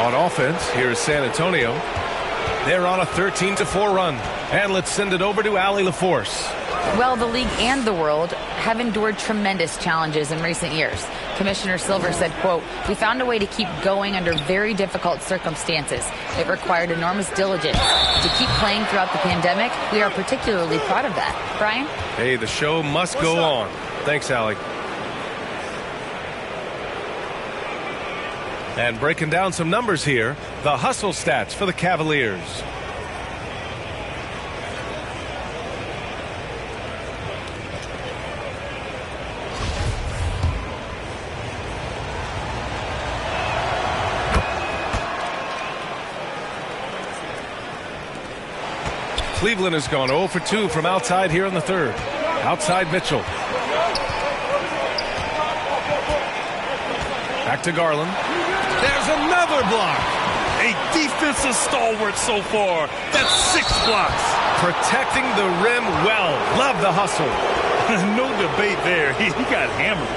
On offense, here is San Antonio. They're on a 13-4 run. And let's send it over to Allie LaForce. Well, the league and the world have endured tremendous challenges in recent years. Commissioner Silver said, quote, "We found a way to keep going under very difficult circumstances. It required enormous diligence. To keep playing throughout the pandemic, we are particularly proud of that." Brian? Hey, the show must go on. Thanks, Allie. And breaking down some numbers here, the hustle stats for the Cavaliers. Cleveland has gone 0 for 2 from outside here in the third. Outside Mitchell. Back to Garland. There's another block. A defensive stalwart so far. That's 6 blocks. Protecting the rim well. Love the hustle. No debate there. He got hammered.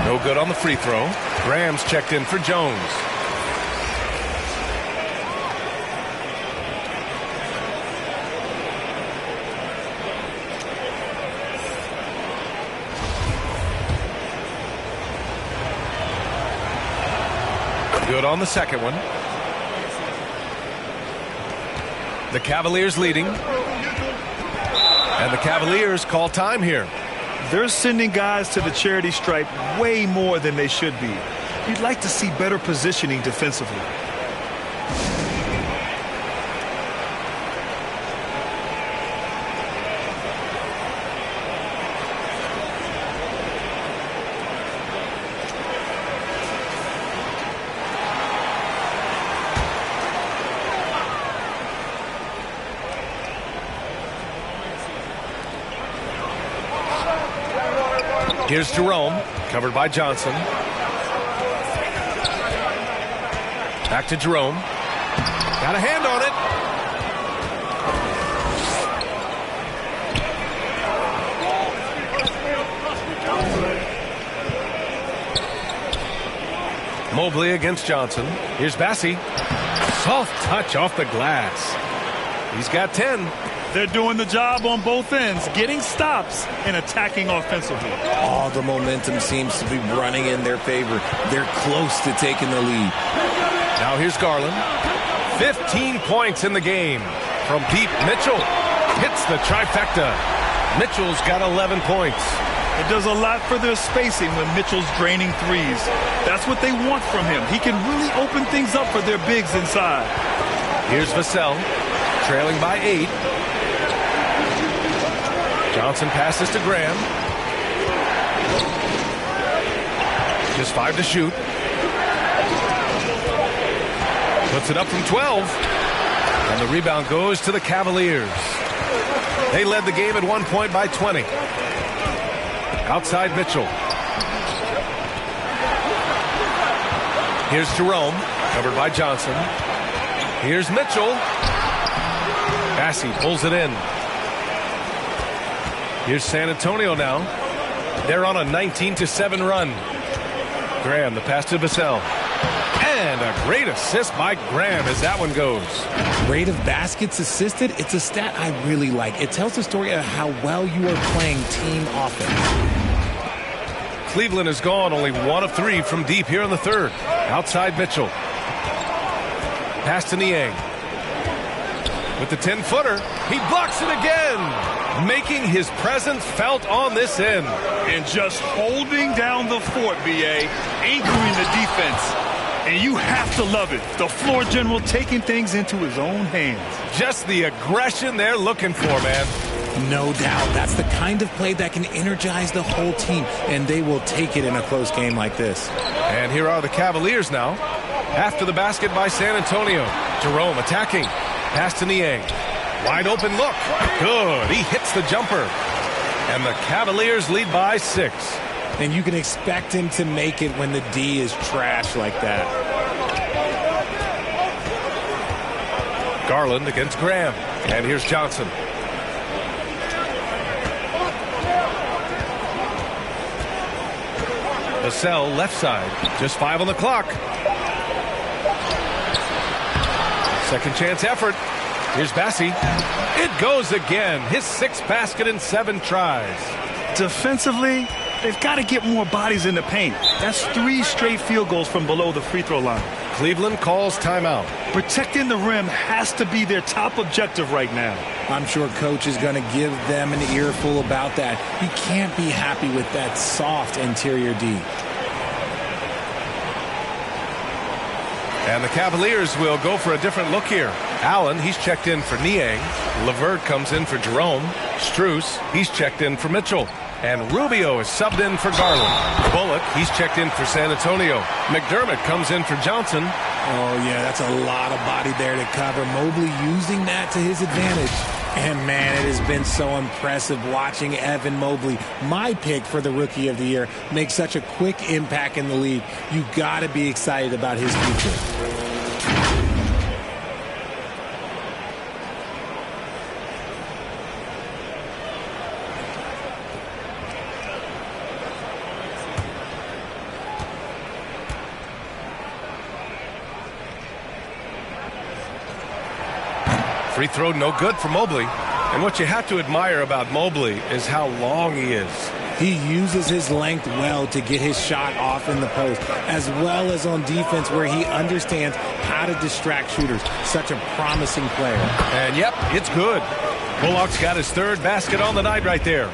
No good on the free throw. Graham's checked in for Jones. Good on the second one. The Cavaliers leading. And the Cavaliers call time here. They're sending guys to the charity stripe way more than they should be. You'd like to see better positioning defensively. Here's Jerome, covered by Johnson. Back to Jerome. Got a hand on it. Mobley against Johnson. Here's Bassi. Soft touch off the glass. He's got 10. They're doing the job on both ends, getting stops and attacking offensively. All the momentum seems to be running in their favor. They're close to taking the lead. Now here's Garland. 15 points in the game from Pete Mitchell. Hits the trifecta. Mitchell's got 11 points. It does a lot for their spacing when Mitchell's draining threes. That's what they want from him. He can really open things up for their bigs inside. Here's Vassell, trailing by 8. Johnson passes to Graham. Just 5 to shoot. Puts it up from 12. And the rebound goes to the Cavaliers. They led the game at one point by 20. Outside Mitchell. Here's Jerome, covered by Johnson. Here's Mitchell. Bassi pulls it in. Here's San Antonio now. They're on a 19-7 run. Graham, the pass to Vassell. And a great assist by Graham as that one goes. Rate of baskets assisted, it's a stat I really like. It tells the story of how well you are playing team offense. Cleveland has gone only 1 of 3 from deep here in the third. Outside Mitchell. Pass to Niang. With the 10-footer, he blocks it again, making his presence felt on this end. And just holding down the fort, B.A., anchoring the defense. And you have to love it. The floor general taking things into his own hands. Just the aggression they're looking for, man. No doubt. That's the kind of play that can energize the whole team, and they will take it in a close game like this. And here are the Cavaliers now. After the basket by San Antonio. Jerome attacking. Pass to Niang. Wide open look. Good. He hits the jumper. And the Cavaliers lead by 6. and you can expect him to make it when the D is trash like that. Garland against Graham. And here's Johnson. Vassell left side. Just 5 on the clock. Second chance effort. Here's Bassi. It goes again. His 6th basket in 7 tries. Defensively, they've got to get more bodies in the paint. That's 3 straight field goals from below the free throw line. Cleveland calls timeout. Protecting the rim has to be their top objective right now. I'm sure coach is going to give them an earful about that. He can't be happy with that soft interior D. And the Cavaliers will go for a different look here. Allen, he's checked in for Niang. LeVert comes in for Jerome. Strus, he's checked in for Mitchell. And Rubio is subbed in for Garland. Bullock, he's checked in for San Antonio. McDermott comes in for Johnson. Oh, yeah, that's a lot of body there to cover. Mobley using that to his advantage. And, man, it has been so impressive watching Evan Mobley, my pick for the Rookie of the Year, make such a quick impact in the league. You got to be excited about his future. Free throw no good for Mobley. And what you have to admire about Mobley is how long he is. He uses his length well to get his shot off in the post, as well as on defense where he understands how to distract shooters. Such a promising player. And yep, it's good. Bullock's got his 3rd basket on the night right there.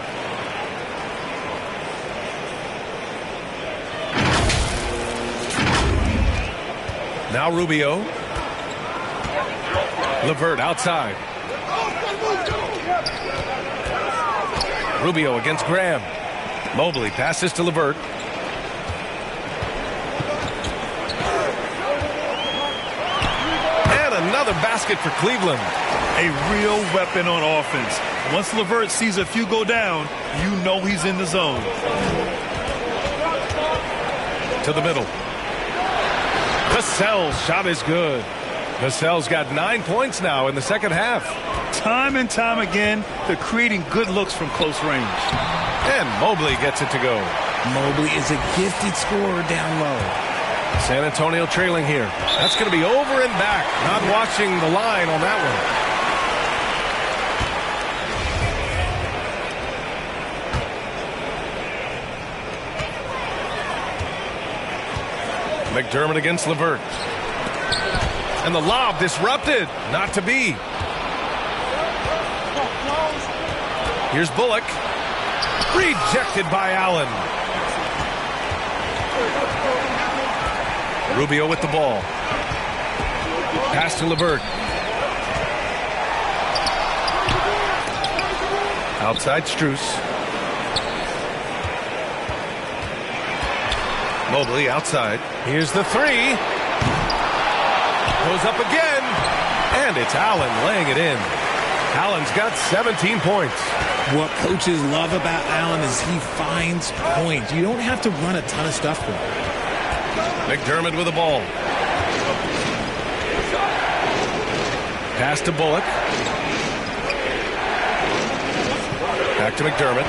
Now Rubio. LeVert outside. Rubio against Graham. Mobley passes to LeVert. And another basket for Cleveland. A real weapon on offense. Once LeVert sees a few go down, you know he's in the zone. To the middle. Vassell's shot is good. Vassell's got 9 points now in the second half. Time and time again, they're creating good looks from close range. And Mobley gets it to go. Mobley is a gifted scorer down low. San Antonio trailing here. That's going to be over and back. Not watching the line on that one. McDermott against LeVert. And the lob disrupted. Not to be. Here's Bullock. Rejected by Allen. Rubio with the ball. Pass to LeVert. Outside Strus. Mobley outside. Here's the 3. Goes up again, and it's Allen laying it in. Allen's got 17 points. What coaches love about Allen is he finds points. You don't have to run a ton of stuff for him. McDermott with the ball. Pass to Bullock. Back to McDermott.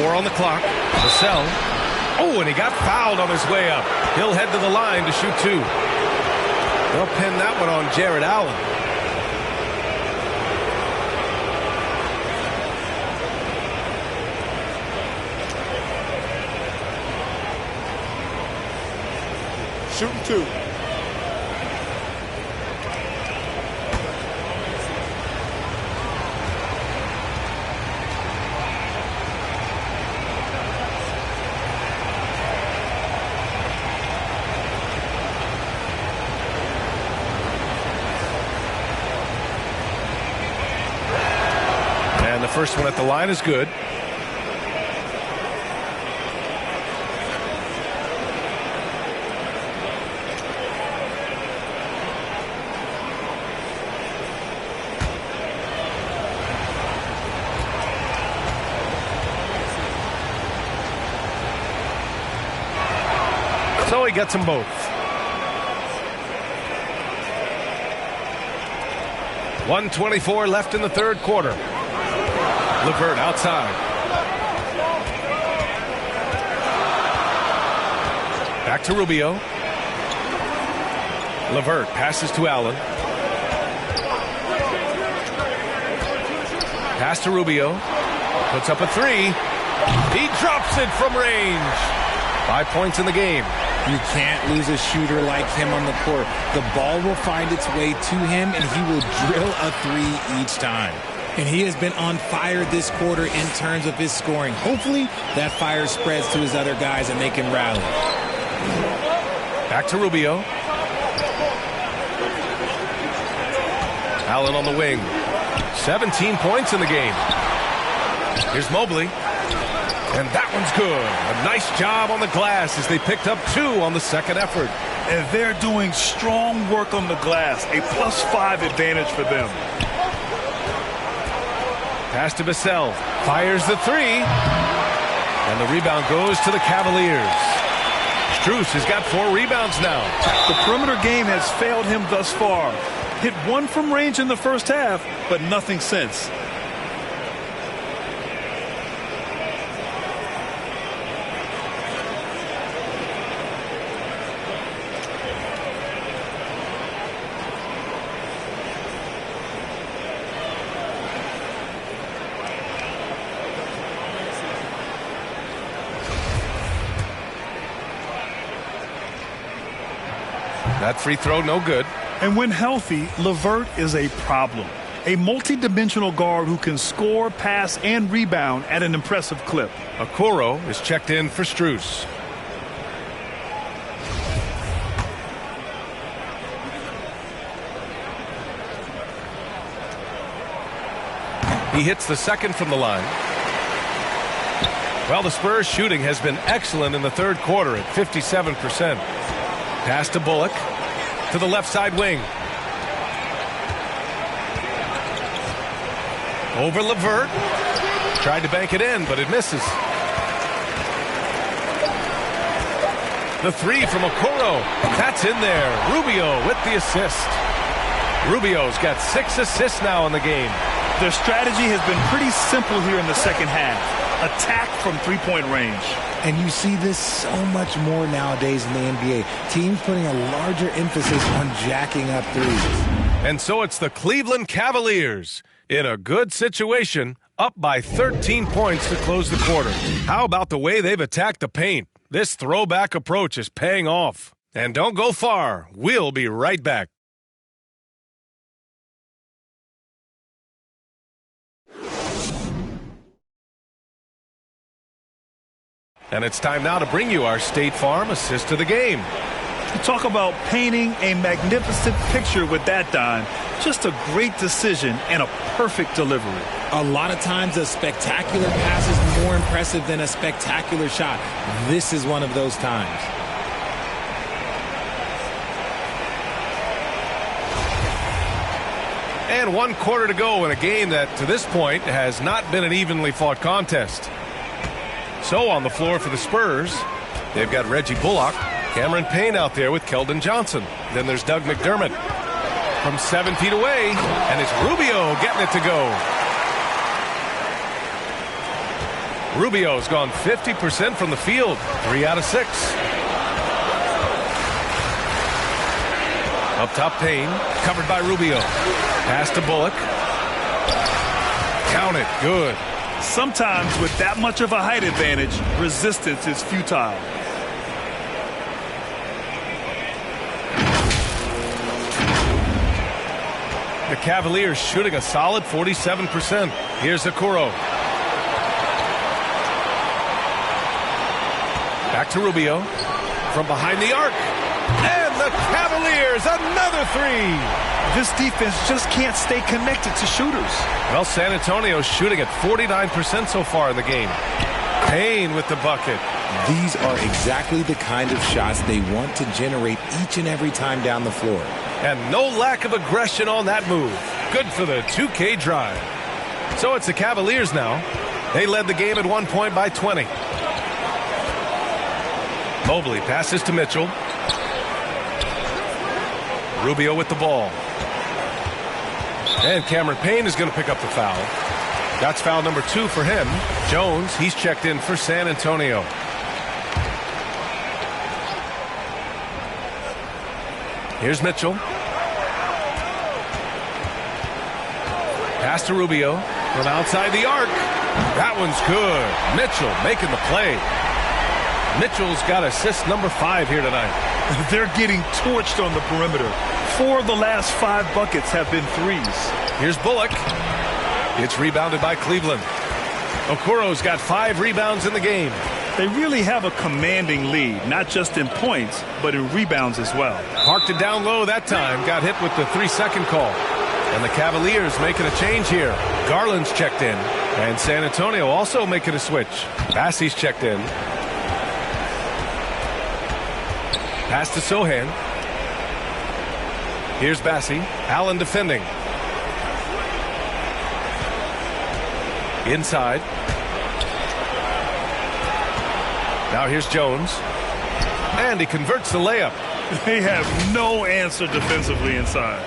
4 on the clock. Vassell. Oh, and he got fouled on his way up. He'll head to the line to shoot 2. They'll pin that one on Jared Allen. Shooting 2. And the first one at the line is good. So he gets them both. 1:24 left in the third quarter. LeVert outside. Back to Rubio. LeVert passes to Allen. Pass to Rubio. Puts up a three. He drops it from range. 5 points in the game. You can't lose a shooter like him on the court. The ball will find its way to him, and he will drill a three each time. And he has been on fire this quarter in terms of his scoring. Hopefully, that fire spreads to his other guys and they can rally. Back to Rubio. Allen on the wing. 17 points in the game. Here's Mobley. And that one's good. A nice job on the glass as they picked up 2 on the second effort. And they're doing strong work on the glass. A +5 advantage for them. Pass to Vassell. Fires the three. And the rebound goes to the Cavaliers. Strus has got 4 rebounds now. The perimeter game has failed him thus far. Hit 1 from range in the first half, but nothing since. That free throw, no good. And when healthy, LeVert is a problem. A multi-dimensional guard who can score, pass, and rebound at an impressive clip. Okoro is checked in for Strus. He hits the second from the line. Well, the Spurs shooting has been excellent in the third quarter at 57%. Pass to Bullock to the left side wing. Over LeVert. Tried to bank it in, but it misses. The three from Okoro. That's in there. Rubio with the assist. Rubio's got 6 assists now in the game. Their strategy has been pretty simple here in the second half. Attack from three-point range. And you see this so much more nowadays in the NBA. Teams putting a larger emphasis on jacking up threes. And so it's the Cleveland Cavaliers in a good situation, up by 13 points to close the quarter. How about the way they've attacked the paint? This throwback approach is paying off. And don't go far. We'll be right back. And it's time now to bring you our State Farm assist of the game. Talk about painting a magnificent picture with that dime. Just a great decision and a perfect delivery. A lot of times a spectacular pass is more impressive than a spectacular shot. This is one of those times. And 1 quarter to go in a game that, to this point, has not been an evenly fought contest. So on the floor for the Spurs, they've got Reggie Bullock, Cameron Payne out there with Keldon Johnson. Then there's Doug McDermott from 7 feet away, and it's Rubio getting it to go. Rubio's gone 50% from the field, 3 out of 6. Up top, Payne, covered by Rubio. Pass to Bullock. Count it, good. Sometimes with that much of a height advantage, resistance is futile. The Cavaliers shooting a solid 47%. Here's Okoro. Back to Rubio. From behind the arc. And the Cavaliers, another three. This defense just can't stay connected to shooters. Well, San Antonio's shooting at 49% so far in the game. Payne with the bucket. These are exactly the kind of shots they want to generate each and every time down the floor. And no lack of aggression on that move. Good for the 2K drive. So it's the Cavaliers now. They led the game at 1 point by 20. Mobley passes to Mitchell. Rubio with the ball. And Cameron Payne is going to pick up the foul. That's foul number 2 for him. Jones, he's checked in for San Antonio. Here's Mitchell. Pass to Rubio from outside the arc. That one's good. Mitchell making the play. Mitchell's got assist number 5 here tonight. They're getting torched on the perimeter. 4 of the last 5 buckets have been threes. Here's Bullock. It's rebounded by Cleveland. Okoro's got 5 rebounds in the game. They really have a commanding lead, not just in points, but in rebounds as well. Parked it down low that time. Got hit with the 3-second call. And the Cavaliers making a change here. Garland's checked in. And San Antonio also making a switch. Bassey's checked in. Pass to Sohan. Here's Bassey. Allen defending. Inside. Now here's Jones. And he converts the layup. They have no answer defensively inside.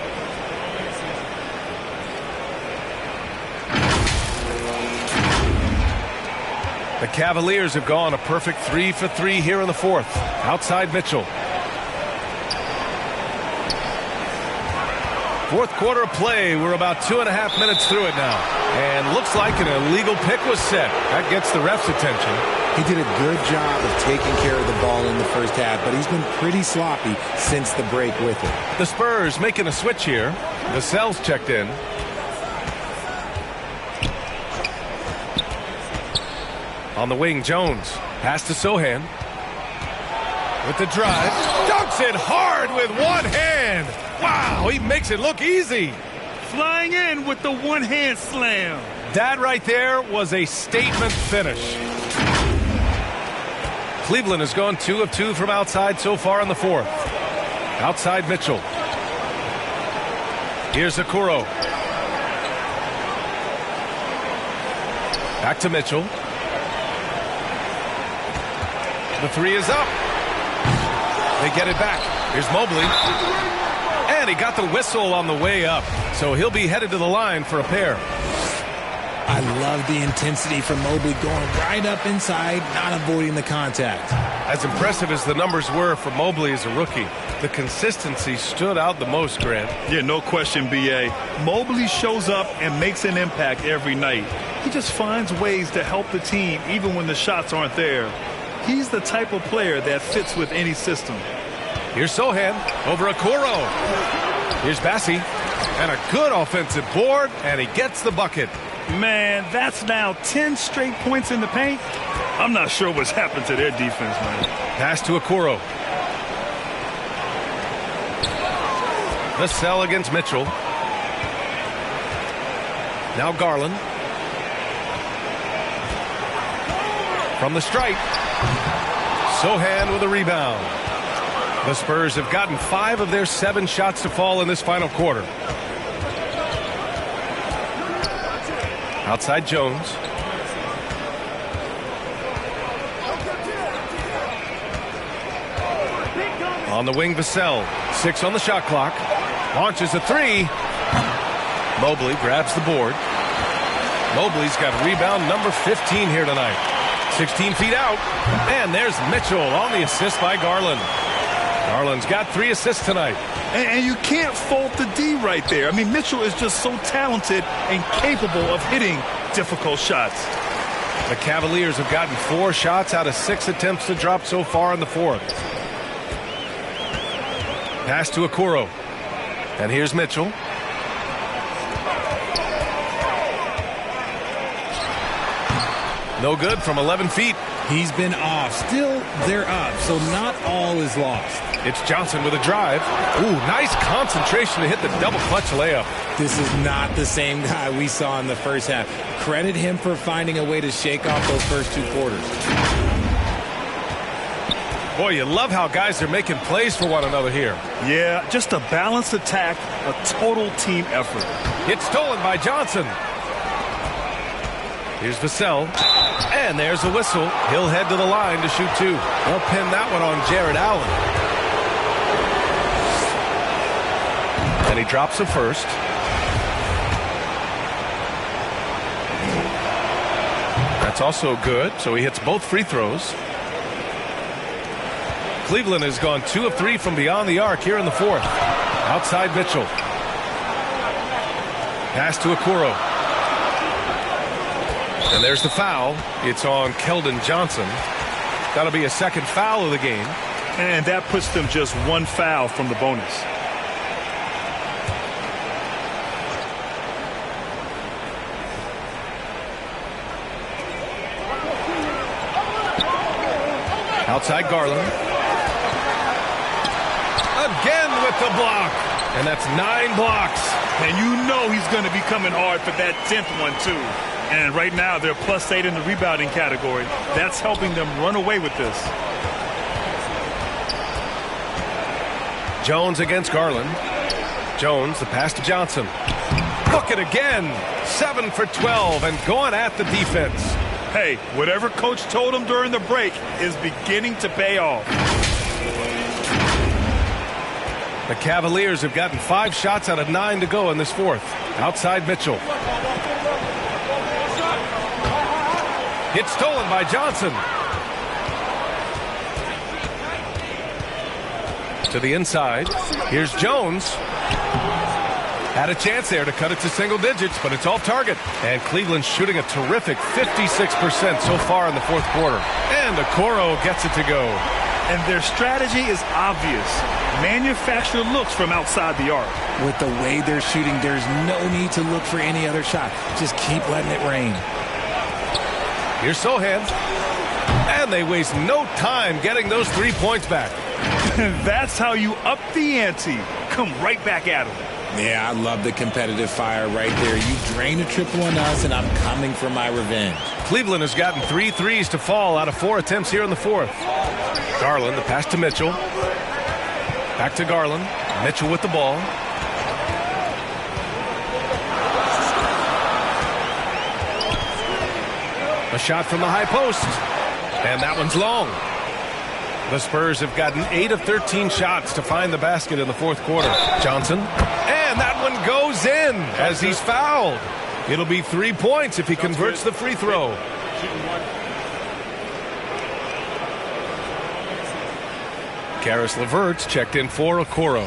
The Cavaliers have gone a perfect 3 for 3 here in the 4th. Outside Mitchell. 4th quarter of play. We're about 2.5 minutes through it now. And looks like an illegal pick was set. That gets the ref's attention. He did a good job of taking care of the ball in the first half, but he's been pretty sloppy since the break with it. The Spurs making a switch here. Vassell's checked in. On the wing, Jones. Pass to Sohan. With the drive. Dunks it hard with one hand. Wow, he makes it look easy. Flying in with the one-hand slam. That right there was a statement finish. Cleveland has gone 2 of 2 from outside so far in the 4th. Outside Mitchell. Here's Okoro. Back to Mitchell. The 3 is up. They get it back. Here's Mobley. And he got the whistle on the way up. So he'll be headed to the line for a pair. I love the intensity from Mobley going right up inside, not avoiding the contact. As impressive as the numbers were for Mobley as a rookie, the consistency stood out the most, Grant. Yeah, no question, B.A. Mobley shows up and makes an impact every night. He just finds ways to help the team even when the shots aren't there. He's the type of player that fits with any system. Here's Sohan over Okoro. Here's Bassey. And a good offensive board, and he gets the bucket. Man, that's now 10 straight points in the paint. I'm not sure what's happened to their defense, man. Pass to Okoro. Vassell against Mitchell. Now Garland. From the stripe. Sohan with a rebound. The Spurs have gotten 5 of their 7 shots to fall in this final quarter. Outside Jones. On the wing, Vassell. 6 on the shot clock. Launches a 3. Mobley grabs the board. Mobley's got rebound number 15 here tonight. 16 feet out. And there's Mitchell on the assist by Garland. Garland's got 3 assists tonight. And you can't fault the D right there. I mean, Mitchell is just so talented and capable of hitting difficult shots. The Cavaliers have gotten 4 shots out of 6 attempts to drop so far in the 4th. Pass to Okoro. And here's Mitchell. No good from 11 feet. He's been off. Still, they're up, so not all is lost. It's Johnson with a drive. Ooh, nice concentration to hit the double clutch layup. This is not the same guy we saw in the first half. Credit him for finding a way to shake off those first 2 quarters. Boy, you love how guys are making plays for one another here. Yeah, just a balanced attack, a total team effort. It's stolen by Johnson. Here's Vassell. And there's a whistle. He'll head to the line to shoot two. They'll pin that one on Jared Allen. And he drops a first. That's also good, so he hits both free throws. Cleveland has gone 2 of 3 from beyond the arc here in the fourth. Outside Mitchell. Pass to Okoro. And there's the foul. It's on Keldon Johnson. That'll be a second foul of the game. And that puts them just one foul from the bonus. Outside Garland. Again with the block. And that's 9 blocks. And you know he's going to be coming hard for that 10th one, too. And right now, they're +8 in the rebounding category. That's helping them run away with this. Jones against Garland. Jones, the pass to Johnson. Look it again. 7 for 12 and going at the defense. Hey, whatever coach told him during the break is beginning to pay off. The Cavaliers have gotten 5 shots out of 9 to go in this fourth. Outside Mitchell. It's stolen by Johnson. To the inside. Here's Jones. Had a chance there to cut it to single digits, but it's off target. And Cleveland's shooting a terrific 56% so far in the fourth quarter. And Okoro gets it to go. And their strategy is obvious. Manufacture looks from outside the arc. With the way they're shooting, there's no need to look for any other shot. Just keep letting it rain. Here's Sohan. And they waste no time getting those 3 points back. That's how you up the ante. Come right back at them. Yeah, I love the competitive fire right there. You drain a triple on us, and I'm coming for my revenge. Cleveland has gotten 3 threes to fall out of 4 attempts here in the fourth. Garland, the pass to Mitchell. Back to Garland. Mitchell with the ball. A shot from the high post. And that one's long. The Spurs have gotten 8 of 13 shots to find the basket in the fourth quarter. Johnson. And that one goes in as he's fouled. It'll be 3 points if he converts the free throw. Karis LeVert's checked in for Okoro.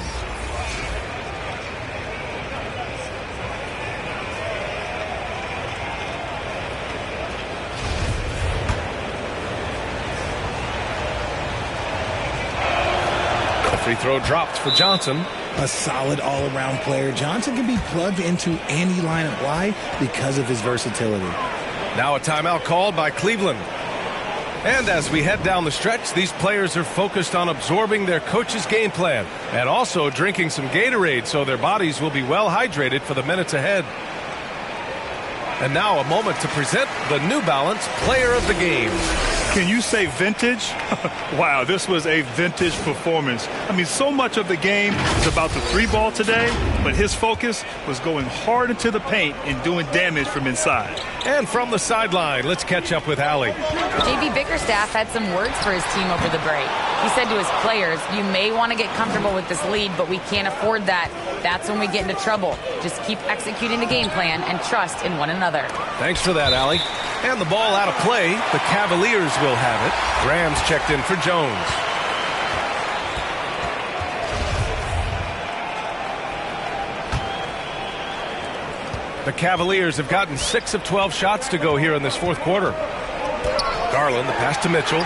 The free throw dropped for Johnson. A solid all-around player. Johnson can be plugged into any lineup. Why? Because of his versatility. Now a timeout called by Cleveland. And as we head down the stretch, these players are focused on absorbing their coach's game plan and also drinking some Gatorade so their bodies will be well hydrated for the minutes ahead. And now a moment to present the New Balance Player of the Game. Can you say vintage? Wow, this was a vintage performance. I mean, so much of the game is about the 3-ball today, but his focus was going hard into the paint and doing damage from inside. And from the sideline, let's catch up with Allie. J.B. Bickerstaff had some words for his team over the break. He said to his players, you may want to get comfortable with this lead, but we can't afford that. That's when we get into trouble. Just keep executing the game plan and trust in one another. Thanks for that, Allie. And the ball out of play. The Cavaliers will have it. Graham's checked in for Jones. The Cavaliers have gotten 6 of 12 shots to go here in this fourth quarter. Garland, the pass to Mitchell.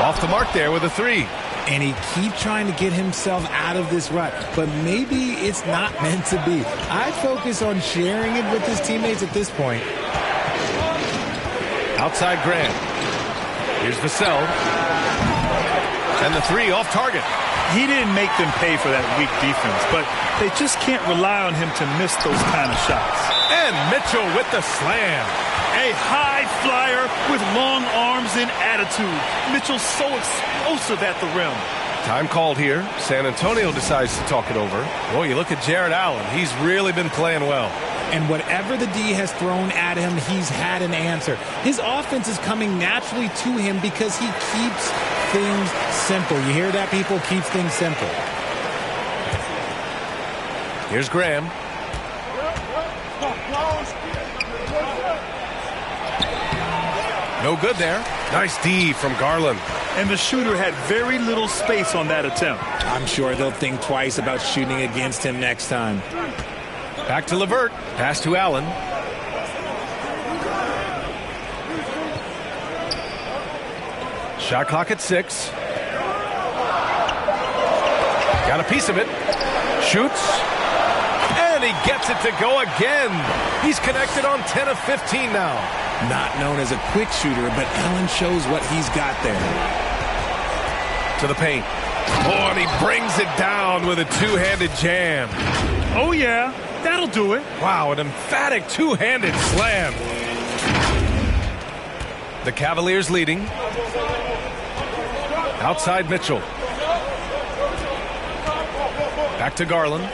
Off the mark there with a 3. And he keeps trying to get himself out of this rut, but maybe it's not meant to be. I'd focus on sharing it with his teammates at this point. Outside Graham. Here's Vassell. And the 3 off target. He didn't make them pay for that weak defense, but they just can't rely on him to miss those kind of shots. And Mitchell with the slam. A high flyer with long arms and attitude. Mitchell's so explosive at the rim. Time called here. San Antonio decides to talk it over. Boy, you look at Jared Allen. He's really been playing well. And whatever the D has thrown at him, he's had an answer. His offense is coming naturally to him because he keeps things simple. You hear that, people? Keeps things simple. Here's Graham. No good there. Nice D from Garland. And the shooter had very little space on that attempt. I'm sure they'll think twice about shooting against him next time. Back to LeVert. Pass to Allen. Shot clock at 6. Got a piece of it. Shoots. And he gets it to go again. He's connected on 10 of 15 now. Not known as a quick shooter, but Allen shows what he's got there. To the paint. Oh, and he brings it down with a two-handed jam. Oh, yeah. That'll do it. Wow, an emphatic two-handed slam. The Cavaliers leading. Outside Mitchell. Back to Garland.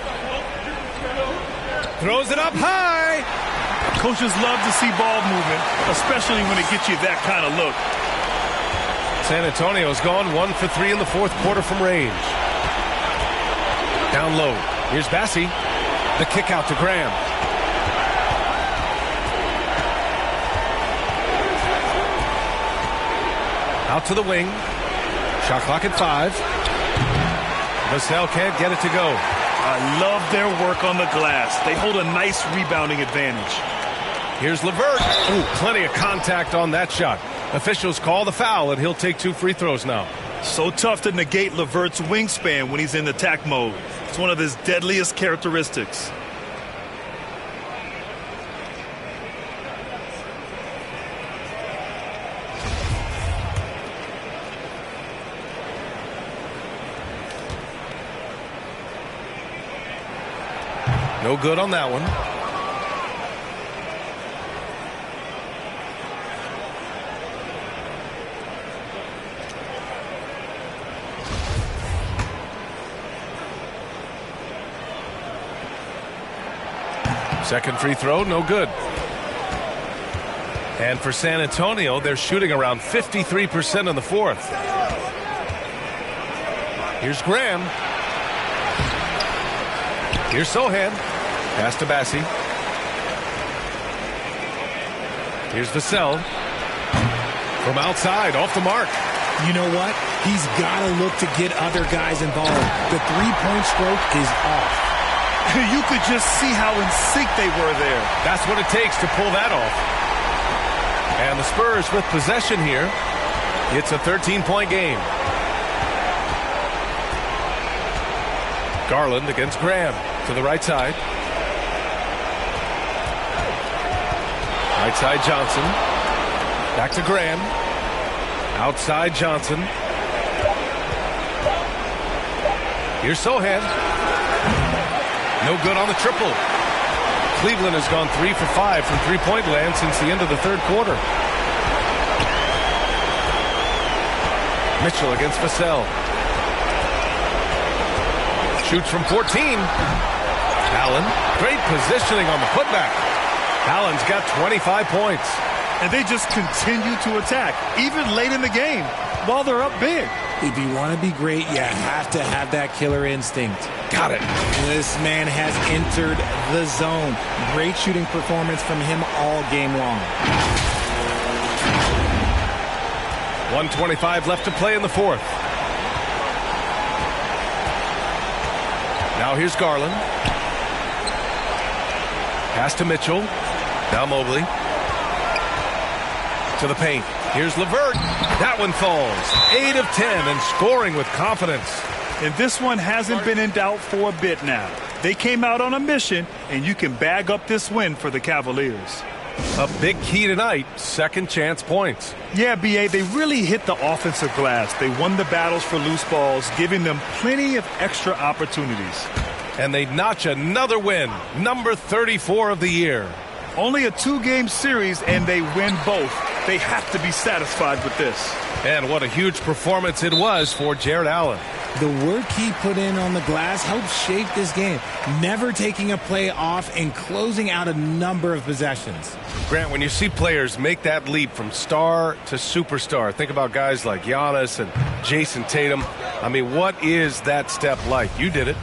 Throws it up high. Coaches love to see ball movement, especially when it gets you that kind of look. San Antonio's gone 1 for 3 in the fourth quarter from range. Down low. Here's Bassi. The kick out to Graham. Out to the wing. Shot clock at 5. Vassell can't get it to go. I love their work on the glass. They hold a nice rebounding advantage. Here's LeVert. Ooh, plenty of contact on that shot. Officials call the foul, and he'll take 2 free throws now. So tough to negate LeVert's wingspan when he's in attack mode. It's one of his deadliest characteristics. No good on that one. Second free throw, no good. And for San Antonio, they're shooting around 53% in the fourth. Here's Graham. Here's Sohan. Pass to Bassi. Here's Vassell. From outside, off the mark. You know what? He's got to look to get other guys involved. The three-point stroke is off. You could just see how in sync they were there. That's what it takes to pull that off. And the Spurs with possession here. It's a 13-point game. Garland against Graham to the right side. Right side Johnson. Back to Graham. Outside Johnson. Here's Sohan. No good on the triple. Cleveland has gone 3 for 5 from three-point land since the end of the third quarter. Mitchell against Vassell. Shoots from 14. Allen, great positioning on the putback. Allen's got 25 points. And they just continue to attack, even late in the game, while they're up big. If you want to be great, you have to have that killer instinct. Got it. This man has entered the zone. Great shooting performance from him all game long. 1:25 left to play in the fourth. Now here's Garland. Pass to Mitchell. Now Mobley. To the paint. Here's LeVert. That one falls. 8 of 10 and scoring with confidence. And this one hasn't been in doubt for a bit now. They came out on a mission, and you can bag up this win for the Cavaliers. A big key tonight, second chance points. Yeah, B.A., they really hit the offensive glass. They won the battles for loose balls, giving them plenty of extra opportunities. And they notch another win, number 34 of the year. Only a 2-game series, and they win both. They have to be satisfied with this. And what a huge performance it was for Jared Allen. The work he put in on the glass helped shape this game, never taking a play off and closing out a number of possessions. Grant, when you see players make that leap from star to superstar, think about guys like Giannis and Jason Tatum. I mean, what is that step like? You did it.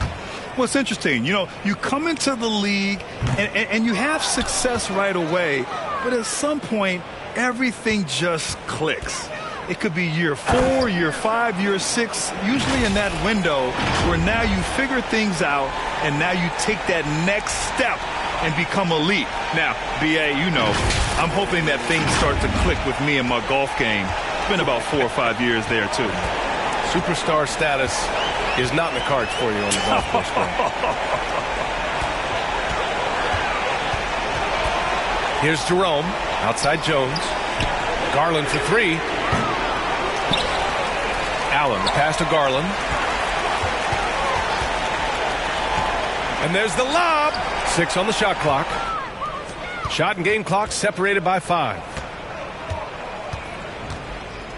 Well, it's interesting. You know, you come into the league and you have success right away, but at some point, everything just clicks. It could be year 4, year 5, year 6, usually in that window where now you figure things out and now you take that next step and become elite. Now, B.A., you know, I'm hoping that things start to click with me in my golf game. It's been about 4 or 5 years there, too. Superstar status is not in the cards for you on the golf course. Here's Jerome, outside Jones. Garland for 3. Allen, the pass to Garland. And there's the lob. 6 on the shot clock. Shot and game clock separated by 5.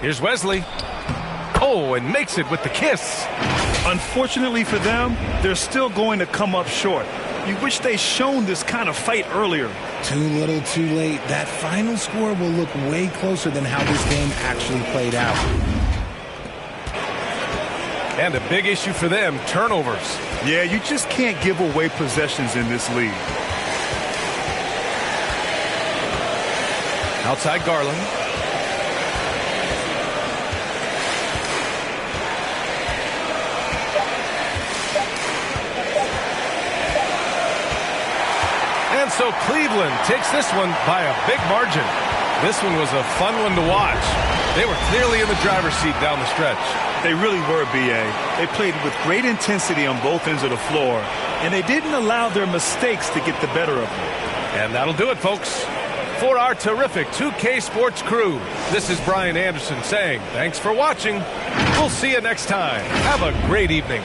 Here's Wesley. Oh, and makes it with the kiss. Unfortunately for them, they're still going to come up short. You wish they'd shown this kind of fight earlier. Too little, too late. That final score will look way closer than how this game actually played out. And a big issue for them, turnovers. Yeah, you just can't give away possessions in this league. Outside Garland. And so Cleveland takes this one by a big margin. This one was a fun one to watch. They were clearly in the driver's seat down the stretch. They really were, B.A. They played with great intensity on both ends of the floor, and they didn't allow their mistakes to get the better of them. And that'll do it, folks. For our terrific 2K Sports crew, this is Brian Anderson saying thanks for watching. We'll see you next time. Have a great evening.